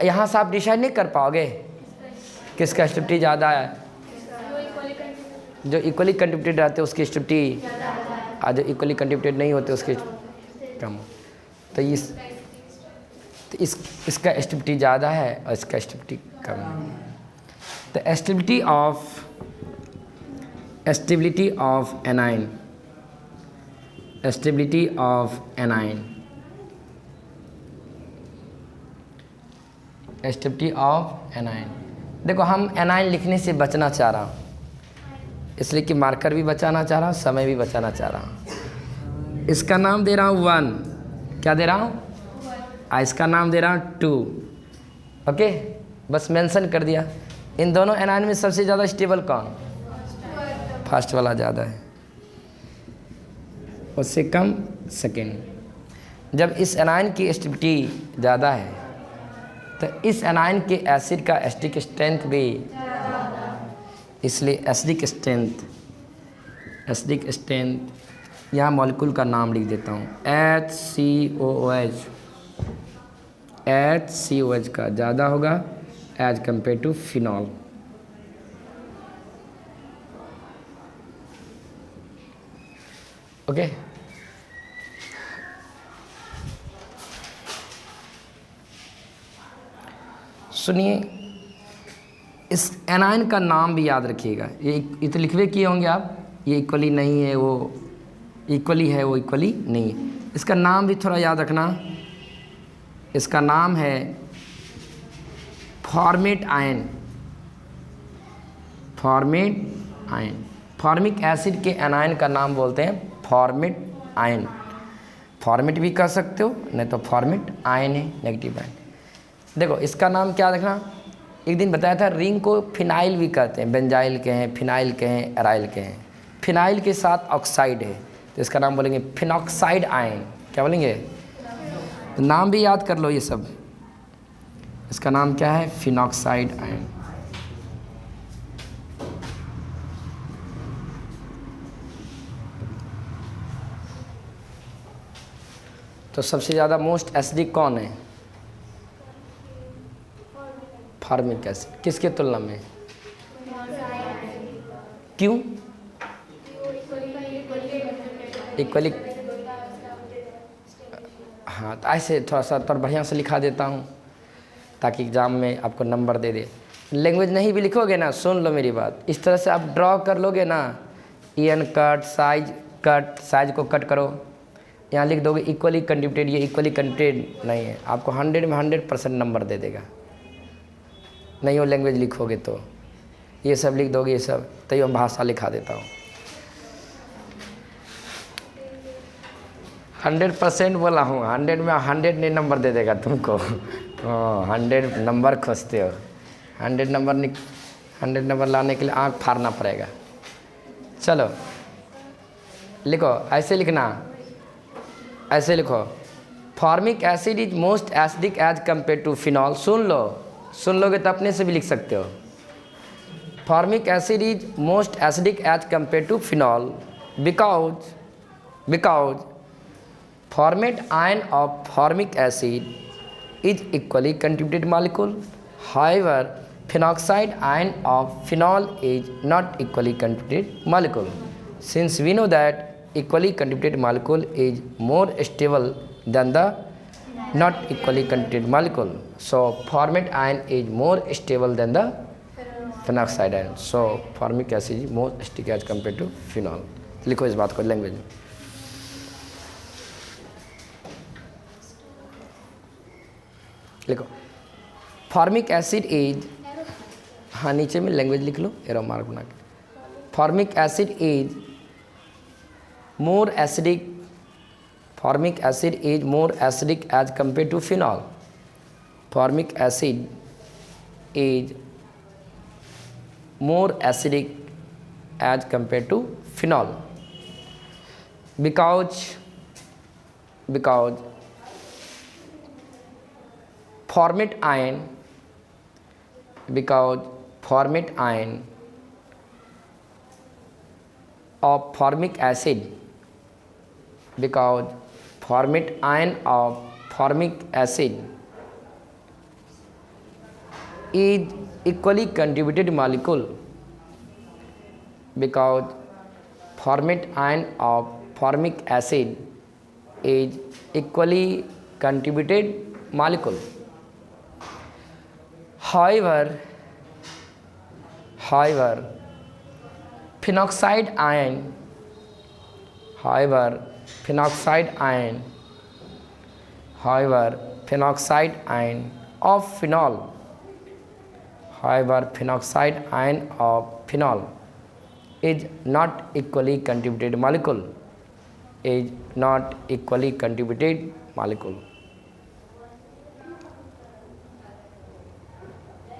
यहाँ से आप डिसाइड नहीं कर पाओगे किसका स्टेबिलिटी ज़्यादा है? जो इक्वली कंट्रीब्यूटेड रहते हैं उसकी स्टेबिलिटी, और जो इक्वली कंट्रीब्यूटेड नहीं होते उसके कम। तो इसका स्टेबिलिटी ज़्यादा है और इसका स्टेबिलिटी कम है। तो stability of anion, stability of anion, stability of A9. देखो, हम एनाइन लिखने से बचना चाह रहा हूँ, इसलिए कि मार्कर भी बचाना चाह रहा हूँ, समय भी बचाना चाह रहा हूँ। इसका नाम दे रहा हूँ 1, क्या दे रहा हूँ? इसका नाम दे रहा हूँ 2। ओके, बस मेंशन कर दिया। इन दोनों एनाइन में सबसे ज़्यादा स्टेबल कौन? फर्स्ट वाला ज़्यादा है, उससे कम सेकेंड। जब इस एनाइन की स्टेबिलिटी ज़्यादा है तो इस एनाइन के एसिड का एसिडिक स्ट्रेंथ भी, इसलिए एसिडिक स्ट्रेंथ, यहाँ मॉलिक्यूल का नाम लिख देता हूँ, HCOH का ज़्यादा होगा as compare to phenol. Okay, सुनिए, इस एनाइन का नाम भी याद रखिएगा। ये तो लिखवे किए होंगे आप, ये इक्वली नहीं है, वो इक्वली है, वो इक्वली नहीं है। इसका नाम भी थोड़ा याद रखना। इसका नाम है फॉर्मेट आयन। फॉर्मिक एसिड के एनाइन का नाम बोलते हैं फॉर्मेट आयन। फॉर्मेट भी कह सकते हो, नहीं तो फॉर्मेट आयन है, नेगेटिव आयन। देखो, इसका नाम क्या रखना, एक दिन बताया था, रिंग को फिनाइल भी कहते हैं, बेंजाइल के हैं, फिनाइल के हैं, एराइल के हैं। फिनाइल के साथ ऑक्साइड है तो इसका नाम बोलेंगे फिनॉक्साइड आयन। क्या बोलेंगे? तो नाम भी याद कर लो ये सब। इसका नाम क्या है? Phenoxide ion. तो सबसे ज़्यादा मोस्ट एसिडिक कौन है? Formic acid. किसके तुलना में? क्यों? इक्वली। हाँ, तो ऐसे थोड़ा सा तो बढ़िया से लिखा देता हूँ ताकि एग्ज़ाम में आपको नंबर दे दे। लैंग्वेज नहीं भी लिखोगे ना, सुन लो मेरी बात, इस तरह से आप ड्रॉ कर लोगे ना, EN कट, साइज को कट करो, यहाँ लिख दोगे इक्वली कंट्रीब्यूटेड, ये इक्वली कंट्रीब्यूटेड नहीं है, आपको 100 में 100% नंबर दे देगा। नहीं हो लैंग्वेज लिखोगे तो ये सब लिख दोगे, ये सब तो ये भाषा लिखा देता हूँ। 100% बोला हूँ, 100 में 100 नहीं नंबर दे देगा तुमको। 100 नंबर खोजते हो, 100 नंबर लाने के लिए आँख फाड़ना पड़ेगा। चलो लिखो, ऐसे लिखना, ऐसे लिखो, formic acid is most acidic as compare to phenol. सुन लोगे तो अपने से भी लिख सकते हो। Formic acid is most acidic as compare to phenol because formate ion of formic acid is equally contributed molecule, however phenoxide ion of phenol is not equally contributed molecule. Since we know that equally contributed molecule is more stable than the not equally contributed molecule, so format ion is more stable than the phenoxide ion. So formic acid is more sticky as compared to phenol. लिखो इस बात को लैंग्वेज में। लिखो फॉर्मिक एसिड इज, हाँ नीचे में लैंग्वेज लिख लो, एरो मार्क बना के। formic acid is more acidic. Formic acid is more acidic as compared to phenol. Formic acid is more acidic as compared to phenol because format ion of formic acid is equally contributed molecule because format ion of formic acid is equally contributed molecule. However, phenoxide ion of phenol is not equally contributed molecule.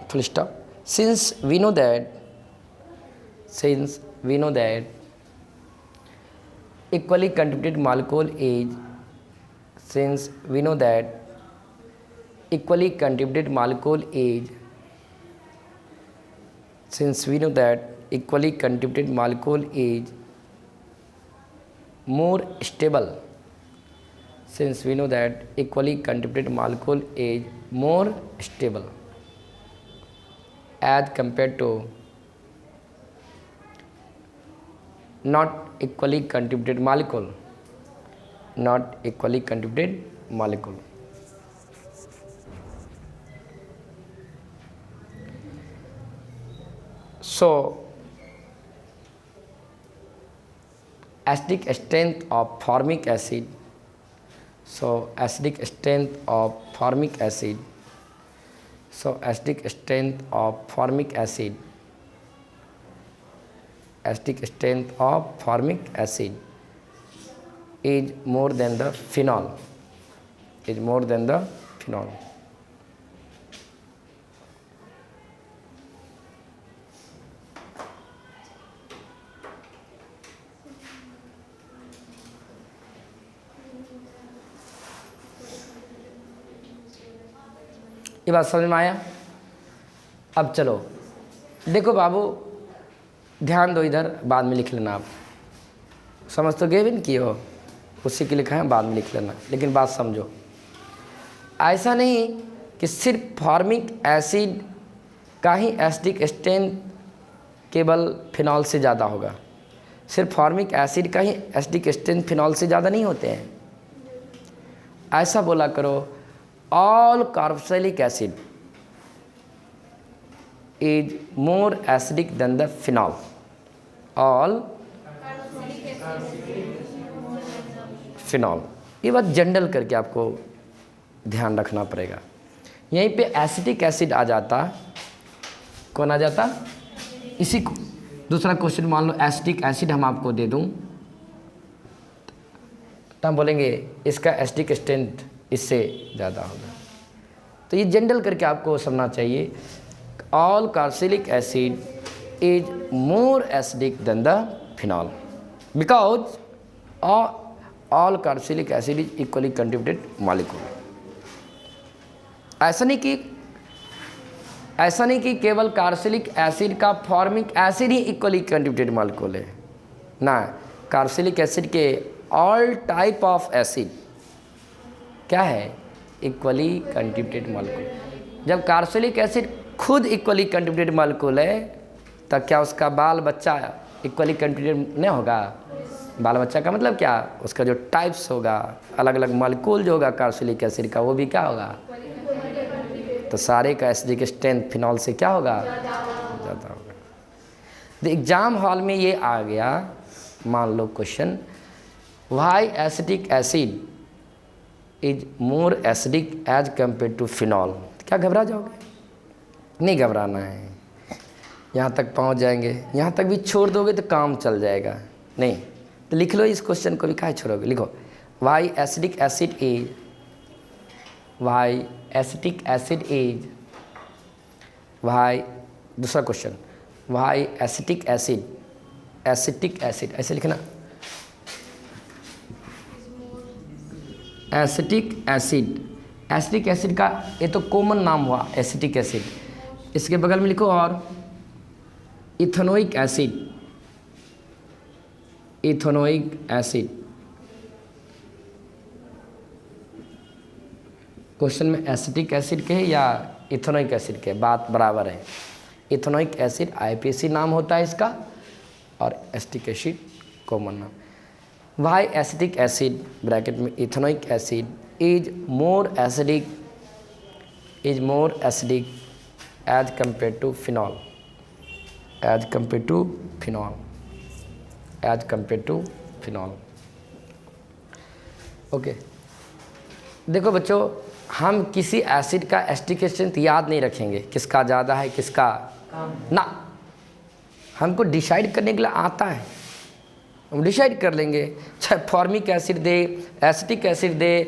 Full stop. Since we know that equally contributed molecule is more stable. As compared to not equally contributed molecule. So acidic strength of formic acid is more than the phenol. ये बात समझ में आया? अब चलो देखो बाबू, ध्यान दो इधर, बाद में लिख लेना। आप समझ तो गए भी नहीं किए हो, उसी के लिखा है, बाद में लिख लेना, लेकिन बात समझो। ऐसा नहीं कि सिर्फ फॉर्मिक एसिड का ही एसिडिक स्ट्रेंथ केवल फिनॉल से ज़्यादा होगा। सिर्फ फॉर्मिक एसिड का ही एसिडिक स्ट्रेंथ फिनॉल से ज़्यादा नहीं होते हैं। ऐसा बोला करो, all carboxylic acid is more acidic than the phenol. All phenol। ये बात जनरल करके आपको ध्यान रखना पड़ेगा। यहीं पे एसिटिक एसिड आ जाता, कौन आ जाता? इसी को दूसरा क्वेश्चन मान लो एसिटिक एसिड हम आपको दे दूं तो हम बोलेंगे इसका एसिडिक स्ट्रेंथ इससे ज़्यादा होगा। तो ये जनरल करके आपको समझना चाहिए, all carboxylic acid is more acidic than the phenol because all carboxylic acid is equally contributed molecule। ऐसा नहीं कि केवल कार्बोक्सिलिक एसिड का फॉर्मिक एसिड ही इक्वली कंट्रीब्यूटेड मॉलिक्यूल है ना। कार्बोक्सिलिक एसिड के ऑल टाइप ऑफ एसिड क्या है? Equally contributed molecule. जब कार्बोक्सिलिक एसिड खुद इक्वली कंट्रीब्यूटेड मॉलिक्यूल है तब क्या उसका बाल बच्चा इक्वली कंट्रीब्यूटेड नहीं होगा? बाल बच्चा का मतलब क्या? उसका जो टाइप्स होगा, अलग अलग मॉलिक्यूल जो होगा कार्बोक्सिलिक एसिड का, वो भी क्या होगा? तो सारे का एसिडिक स्ट्रेंथ फिनॉल से क्या होगा? ज़्यादा होगा। तो एग्जाम हॉल में ये आ गया, मान लो question, why acetic acid is more acidic as compare to phenol. क्या घबरा जाओगे? नहीं घबराना है। यहाँ तक पहुँच जाएंगे। यहाँ तक भी छोड़ दोगे तो काम चल जाएगा। नहीं तो लिख लो इस क्वेश्चन को भी, काहे छोड़ोगे, लिखो why acetic acid is, why acetic acid is, why, दूसरा question, why acetic acid, acetic acid ऐसे लिखना, एसिटिक एसिड, एसिटिक एसिड का ये तो कॉमन नाम हुआ एसिटिक एसिड, इसके बगल में लिखो और ethanoic acid, ethanoic acid. Question में एसिटिक एसिड के या इथेनोइक एसिड के, बात बराबर है। इथेनोइक एसिड आईपीएसी नाम होता है इसका, और एसिटिक एसिड कॉमन नाम। वाई एसिटिक एसिड ब्रैकेट में ethanoic acid is more acidic, is more acidic as compare to phenol, as compare to phenol, as compare to phenol. Okay, देखो बच्चों, हम किसी एसिड का एसिटिक स्ट्रेंथ याद नहीं रखेंगे, किसका ज़्यादा है किसका ना, हमको डिसाइड करने के लिए आता है, हम डिसाइड कर लेंगे। चाहे फॉर्मिक एसिड दे, एसिटिक एसिड दे,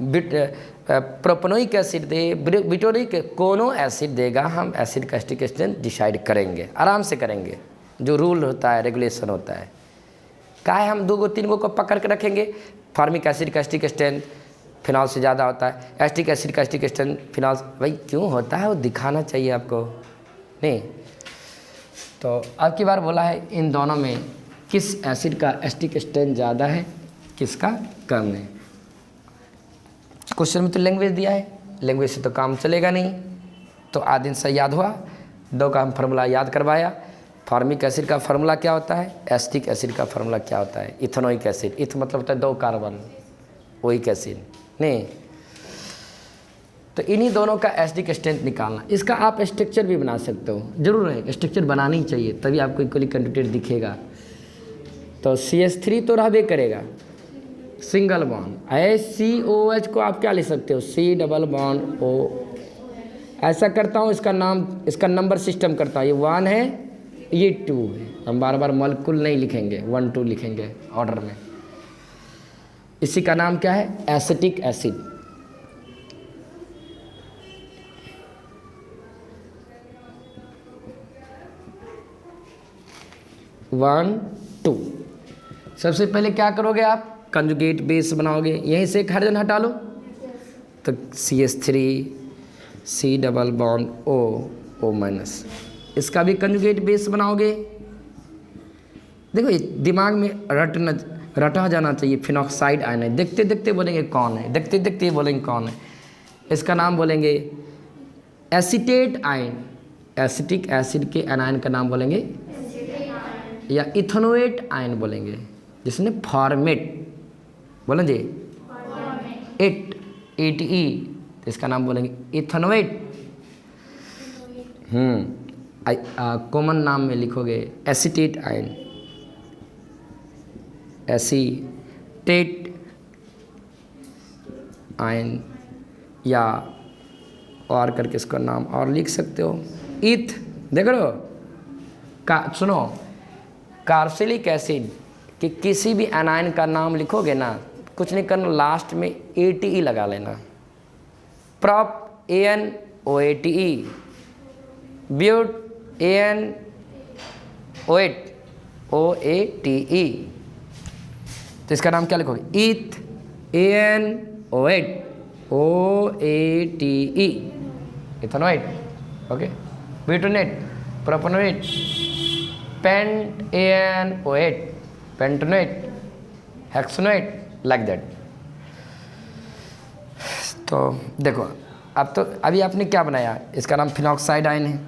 प्रोपेनोइक एसिड दे, ब्यूटानिक, कोनो एसिड देगा, हम एसिड का एसिटिक स्ट्रेंथ डिसाइड करेंगे, आराम से करेंगे। जो रूल होता है, रेगुलेशन होता है, काहे हम 2 3 को पकड़ के रखेंगे। फॉर्मिक एसिड का एसिटिक स्ट्रेंथ फिनॉल से ज़्यादा होता है, एसिटिक एसिड का एसिटिक स्ट्रेंथ फिनॉल, भाई क्यों होता है वो दिखाना चाहिए आपको, नहीं। तो अब की बार बोला है इन दोनों में किस एसिड का एसिटिक स्ट्रेंथ ज़्यादा है, किसका कम है। क्वेश्चन में तो लैंग्वेज दिया है, लैंग्वेज से तो काम चलेगा नहीं, तो आधे से याद हुआ, 2 का हम फार्मूला याद करवाया। फॉर्मिक एसिड का फार्मूला क्या होता है, एसिटिक एसिड का फार्मूला क्या होता है, इथेनोइक एसिड, इथ मतलब होता है 2 कार्बन, ओइक एसिड, नहीं। तो इन्हीं दोनों का एसिडिक स्ट्रेंथ निकालना, इसका आप स्ट्रक्चर भी बना सकते हो, जरूर है स्ट्रक्चर बनानी ही चाहिए, तभी आपको इक्वली कंट्रीब्यूटेड दिखेगा। तो CH3 तो रहबे करेगा, सिंगल बॉन्ड, SCOH को आप क्या लिख सकते हो, C डबल बॉन्ड O। ऐसा करता हूँ, इसका नाम, इसका नंबर सिस्टम करता हूँ, ये 1 है, ये 2 है, हम बार बार मॉलिक्यूल नहीं लिखेंगे, 1 2 लिखेंगे ऑर्डर में। इसी का नाम क्या है, एसिटिक एसिड। वन टू, सबसे पहले क्या करोगे आप, कंजुगेट बेस बनाओगे, यहीं से एक हाइड्रोजन हटा लो, तो CH3 C double bond O O minus, इसका भी कंजुगेट बेस बनाओगे। देखो ये दिमाग में रटा जाना चाहिए, फिनॉक्साइड आयन है, देखते देखते बोलेंगे कौन है, देखते देखते बोलेंगे कौन है। इसका नाम बोलेंगे एसीटेट आयन, एसिटिक एसिड के एनायन का नाम बोलेंगे, या इथेनोएट आयन बोलेंगे, जिसने फॉर्मेट बोलें जी, एट तो इसका नाम बोलेंगे इथेनोएट। कॉमन नाम में लिखोगे एसीटेट आयन, एसीटेट आयन, या और करके इसका नाम और लिख सकते हो, इथ। देख लो सुनो, कार्बोक्सिलिक एसिड कि किसी भी एनायन का नाम लिखोगे ना, कुछ नहीं करना, लास्ट में ATE लगा लेना, prop ANOATE, bute ANOATE, OATE। तो इसका नाम क्या लिखोगे, eth ANOATE, OATE, ethanoate, okay, butanate, propanoate, pent ANOATE, pentanoate, hexanoate, like that. तो देखो अब तो अभी आपने क्या बनाया, इसका नाम फिनॉक्साइड आयन है।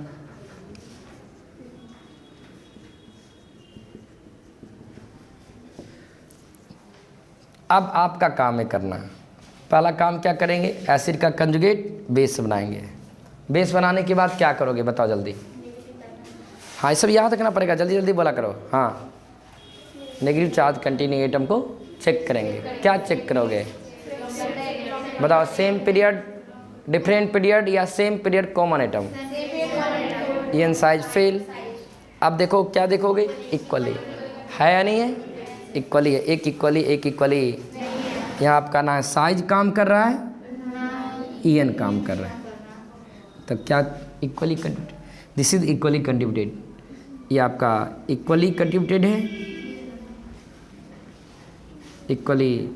अब आपका काम है करना, पहला काम क्या करेंगे, एसिड का कंजुगेट बेस बनाएंगे। बेस बनाने के बाद क्या करोगे बताओ जल्दी, हाँ ये सब याद रखना पड़ेगा, जल्दी जल्दी बोला करो। हाँ, नेगेटिव चार्ज कंटेनिंग एटम को चेक करेंगे। क्या चेक करोगे बताओ, सेम पीरियड, डिफरेंट पीरियड, या same period common atom. N size fail, अब देखो क्या देखोगे, इक्वली है या नहीं है, इक्वली है, एक इक्वली एक इक्वली। यहाँ आपका ना साइज काम कर रहा है, EN काम कर रहा है, तो क्या equally contributed, this is equally contributed, ये आपका इक्वली कंट्रीब्यूटेड है, इक्वली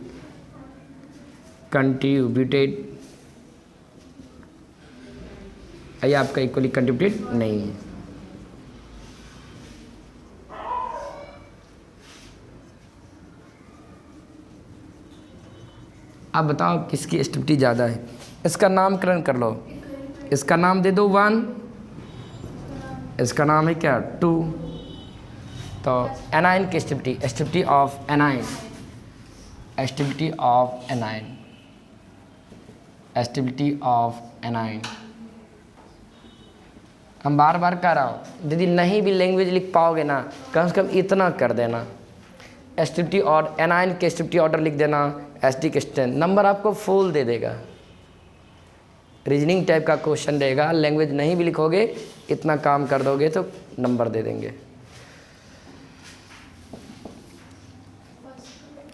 कंट्रीब्यूटेड, ये आपका इक्वली कंट्रीब्यूटेड नहीं है। अब बताओ किसकी एस्टिविटी ज़्यादा है, इसका नामकरण कर लो, इसका नाम दे दो 1, इसका नाम है क्या 2, तो एनाइन की acidity of alkyne, acidity of alkyne, acidity of alkyne. हम बार बार कह रहा हूँ, यदि नहीं भी लैंग्वेज लिख पाओगे ना, कम से कम इतना कर देना, एस्टिविटी और एनाइन के एस्टिविटी ऑर्डर लिख देना, एस्टिक स्ट्रेंथ, नंबर आपको फुल दे देगा। रीजनिंग टाइप का क्वेश्चन रहेगा, लैंग्वेज नहीं भी लिखोगे, इतना काम कर दोगे तो नंबर दे देंगे।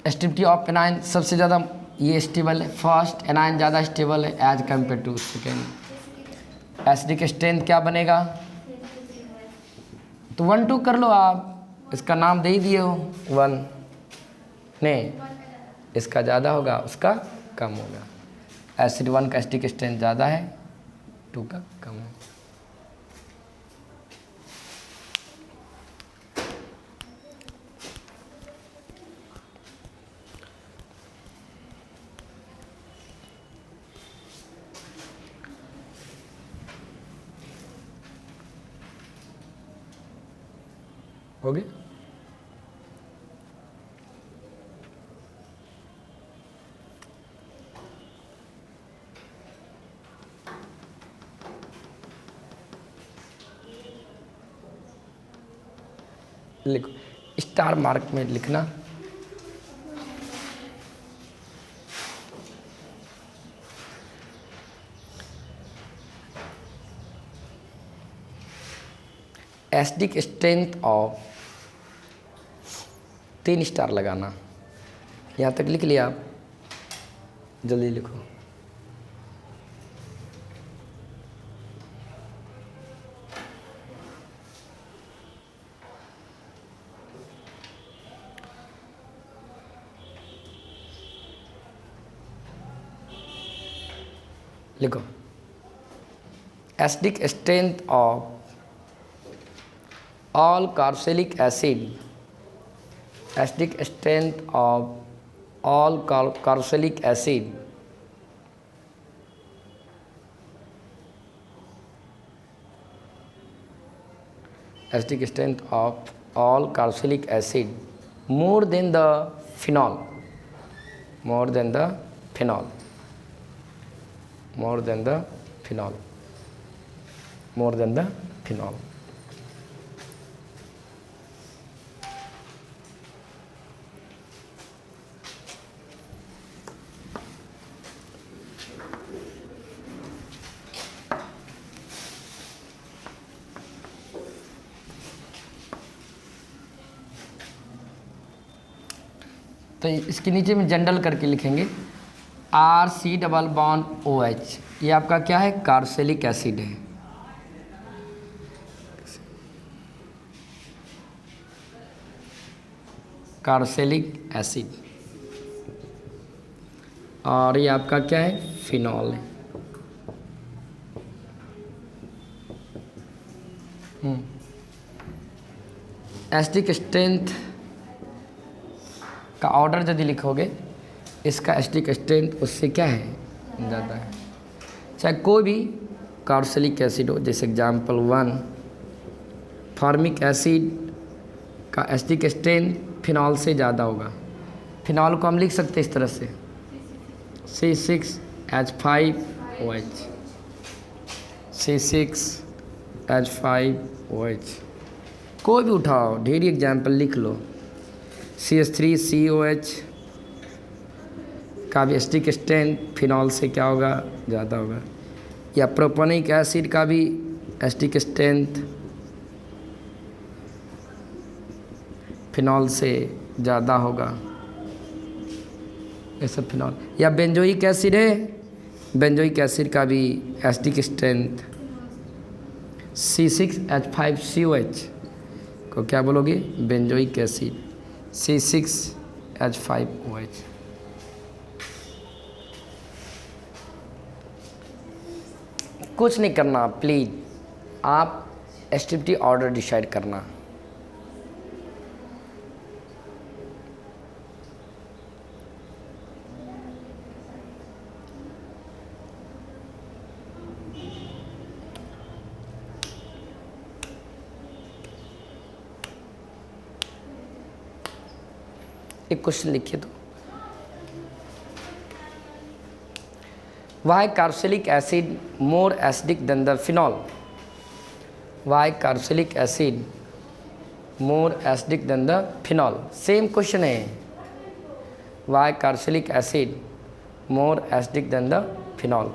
एस्टिविटी ऑफ एनाइन सबसे ज़्यादा ये स्टेबल है, फर्स्ट एनाइन ज़्यादा स्टेबल है as compare to second. Acidic strength क्या बनेगा, तो 1 2 कर लो आप, इसका नाम दे ही दिए हो 1, नहीं इसका ज़्यादा होगा उसका कम होगा, एसिड 1 का एसिडिक स्ट्रेंथ ज़्यादा है, 2 का कम है। हो गया, लिखो स्टार मार्क में लिखना, एसिडिक स्ट्रेंथ ऑफ 3 स्टार लगाना। यहाँ तक लिख लिया आप, जल्दी लिखो। लिखो acidic strength of all carboxylic acid, acidic strength of all carboxylic acid, acidic strength of all carboxylic acid more than the phenol, more than the phenol, more than the phenol, more than the phenol। तो इसके नीचे में जनरल करके लिखेंगे RC डबल बॉन्ड OH, ये आपका क्या है, कार्बोक्सिलिक एसिड है। कार्बोक्सिलिक एसिड, और ये आपका क्या है, फिनॉल है। एसिडिक स्ट्रेंथ का ऑर्डर यदि लिखोगे, इसका एसिडिक स्ट्रेंथ उससे क्या है, ज़्यादा है। चाहे कोई भी कार्बोक्सिलिक एसिड हो, जैसे एग्जांपल 1, फॉर्मिक एसिड का एसिडिक स्ट्रेंथ फिनॉल से ज़्यादा होगा। फिनॉल को हम लिख सकते हैं इस तरह से C6H5OH, C6H5OH। कोई भी उठाओ, ढेरी एग्जाम्पल लिख लो। CH3COH का भी एसिडिक स्ट्रेंथ फिनॉल से क्या होगा, ज़्यादा होगा। या प्रोपेनिक एसिड का भी एसिडिक स्ट्रेंथ फिनॉल से ज़्यादा होगा, ये सब फिनॉल। या बेंजोइक एसिड है, बेंजोइक एसिड का भी एसिडिक स्ट्रेंथ C6H5COH को क्या बोलोगे, बेंजोइक एसिड C6H5OH। कुछ नहीं करना प्लीज़, आप एसटीपी ऑर्डर डिसाइड करना। एक क्वेश्चन लिखिए तो, why carboxylic acid more acidic than the phenol, why carboxylic acid more acidic than the phenol. Same question है, why carboxylic acid more acidic than the phenol,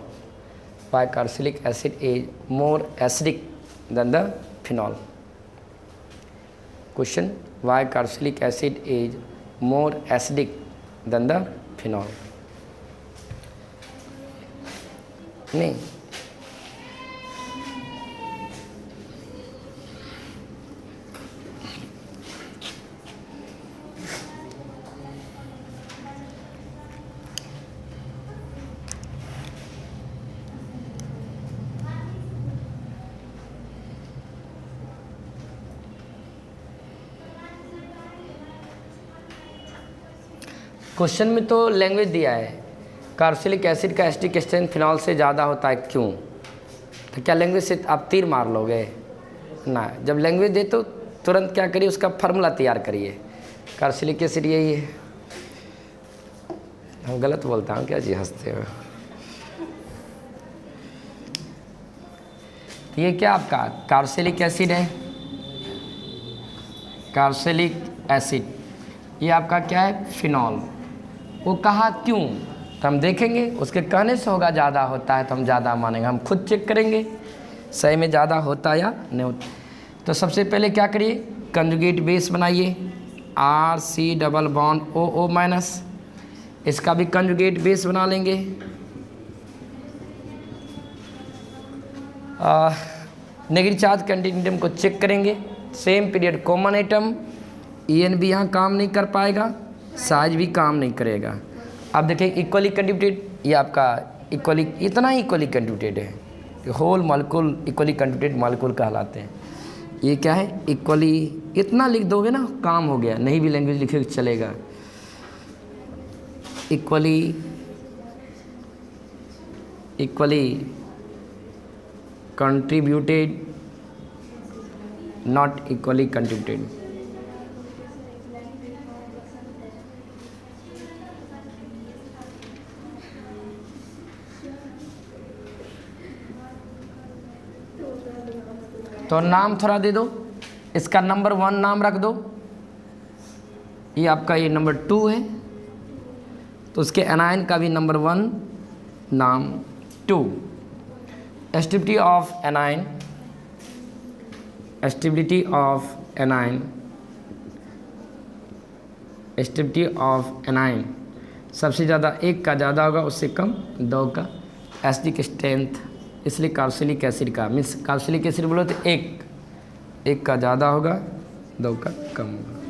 why carboxylic acid is more acidic than the phenol. Question, why carboxylic acid is more acidic than the phenol। नहीं, क्वेश्चन में तो लैंग्वेज दिया है, कार्बोक्सिलिक एसिड का एसिडिक स्ट्रेंथ फिनॉल से ज़्यादा होता है, क्यों? तो क्या लैंग्वेज से आप तीर मार लोगे ना? जब लैंग्वेज दे तो तुरंत क्या करिए, उसका फार्मूला तैयार करिए। कार्बोक्सिलिक एसिड यही है, हम गलत बोलता हूँ क्या जी, हंसते हो? तो ये क्या आपका कार्बोक्सिलिक एसिड है, कार्बोक्सिलिक एसिड, ये आपका क्या है, फिनॉल। वो कहा क्यों, तो हम देखेंगे, उसके कहने से होगा ज़्यादा होता है तो हम ज़्यादा मानेंगे, हम खुद चेक करेंगे सही में ज़्यादा होता या नहीं होता। तो सबसे पहले क्या करिए, कंजुगेट बेस बनाइए, RC double bond OO minus, इसका भी कंजुगेट बेस बना लेंगे। नेगेटिव चार्ज कंटिन्यूम को चेक करेंगे, same period common atom, EN भी यहाँ काम नहीं कर पाएगा, साइज भी काम नहीं करेगा। अब देखिए इक्वली कंट्रीब्यूटेड, ये आपका इक्वली, इतना ही इक्वली कंट्रीब्यूटेड है, whole molecule equally contributed molecule कहलाते हैं। ये क्या है, इक्वली, इतना लिख दोगे ना काम हो गया, नहीं भी लैंग्वेज लिखे चलेगा। Equally, equally contributed, not equally contributed. तो नाम थोड़ा दे दो, इसका नंबर 1 नाम रख दो, ये आपका ये नंबर 2 है, तो उसके एनायन का भी नंबर 1 नाम 2। Stability of anion, stability of anion, stability of anion सबसे ज़्यादा 1 का ज़्यादा होगा, उससे कम 2 का। एसिडिक स्ट्रेंथ, इसलिए कार्बोक्सिलिक एसिड का मीन्स कार्बोक्सिलिक एसिड बोलो तो 1 का ज़्यादा होगा, 2 का कम होगा।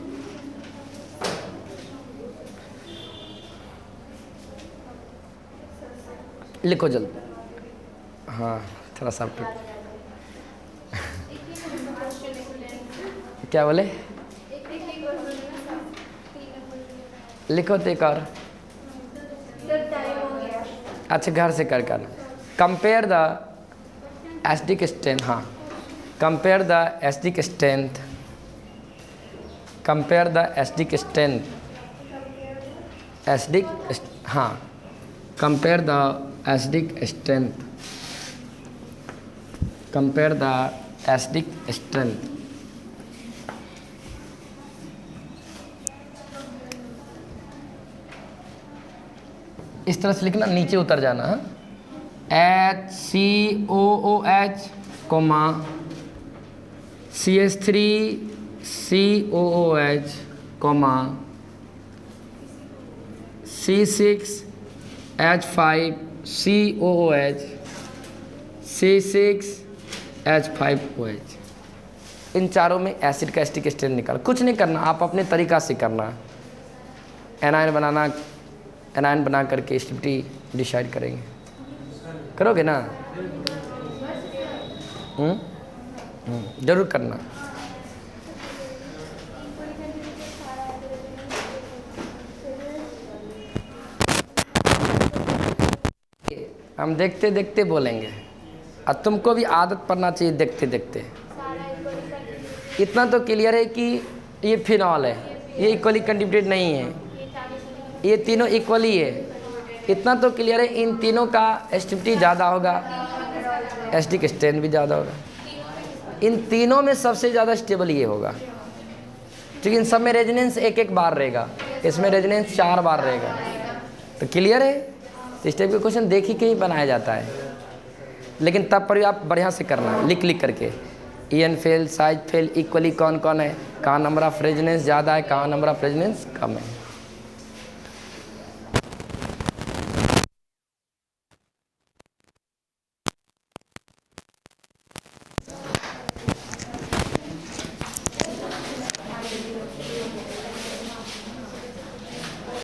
लिखो जल्दी, हाँ थोड़ा सा क्या बोले, लिखो तो एक और, अच्छा घर से कर कर। कंपेयर द एसिडिक स्ट्रेंथ, हाँ compare the acidic strength, compare the acidic strength, acidic, हाँ compare the acidic strength, compare the acidic strength. इस तरह से लिखना, नीचे उतर जाना, हाँ HCOOH, CH3COOH, comma C6H5COOH C6H5OH। इन चारों में एसिड का एस्टिक स्ट्रेंथ निकाल। कुछ नहीं करना, आप अपने तरीका से करना। एनायन बना करके स्टेबिलिटी डिसाइड करेंगे। करोगे ना? जरूर करना। हम देखते देखते बोलेंगे और तुमको भी आदत पड़ना चाहिए देखते देखते। इतना तो क्लियर है कि ये फिनॉल है, ये इक्वली कंट्रीब्यूटेड नहीं है, ये तीनों इक्वली है। इतना तो क्लियर है इन तीनों का एस्टिबिलिटी ज़्यादा होगा, एस्टिक स्ट्रेंथ भी ज़्यादा होगा। इन तीनों में सबसे ज़्यादा स्टेबल ये होगा, क्योंकि इन सब में रेजोनेंस एक एक बार रहेगा, इसमें रेजोनेंस 4 बार रहेगा। तो क्लियर है? इस टाइप के क्वेश्चन देख ही के ही बनाया जाता है, लेकिन तब पर भी आप बढ़िया से करना, लिख करके। EN fail, size fail, equally कौन कौन है, कहाँ नंबर ऑफ रेजोनेंस ज़्यादा है, कहाँ नंबर ऑफ रेजोनेंस कम है।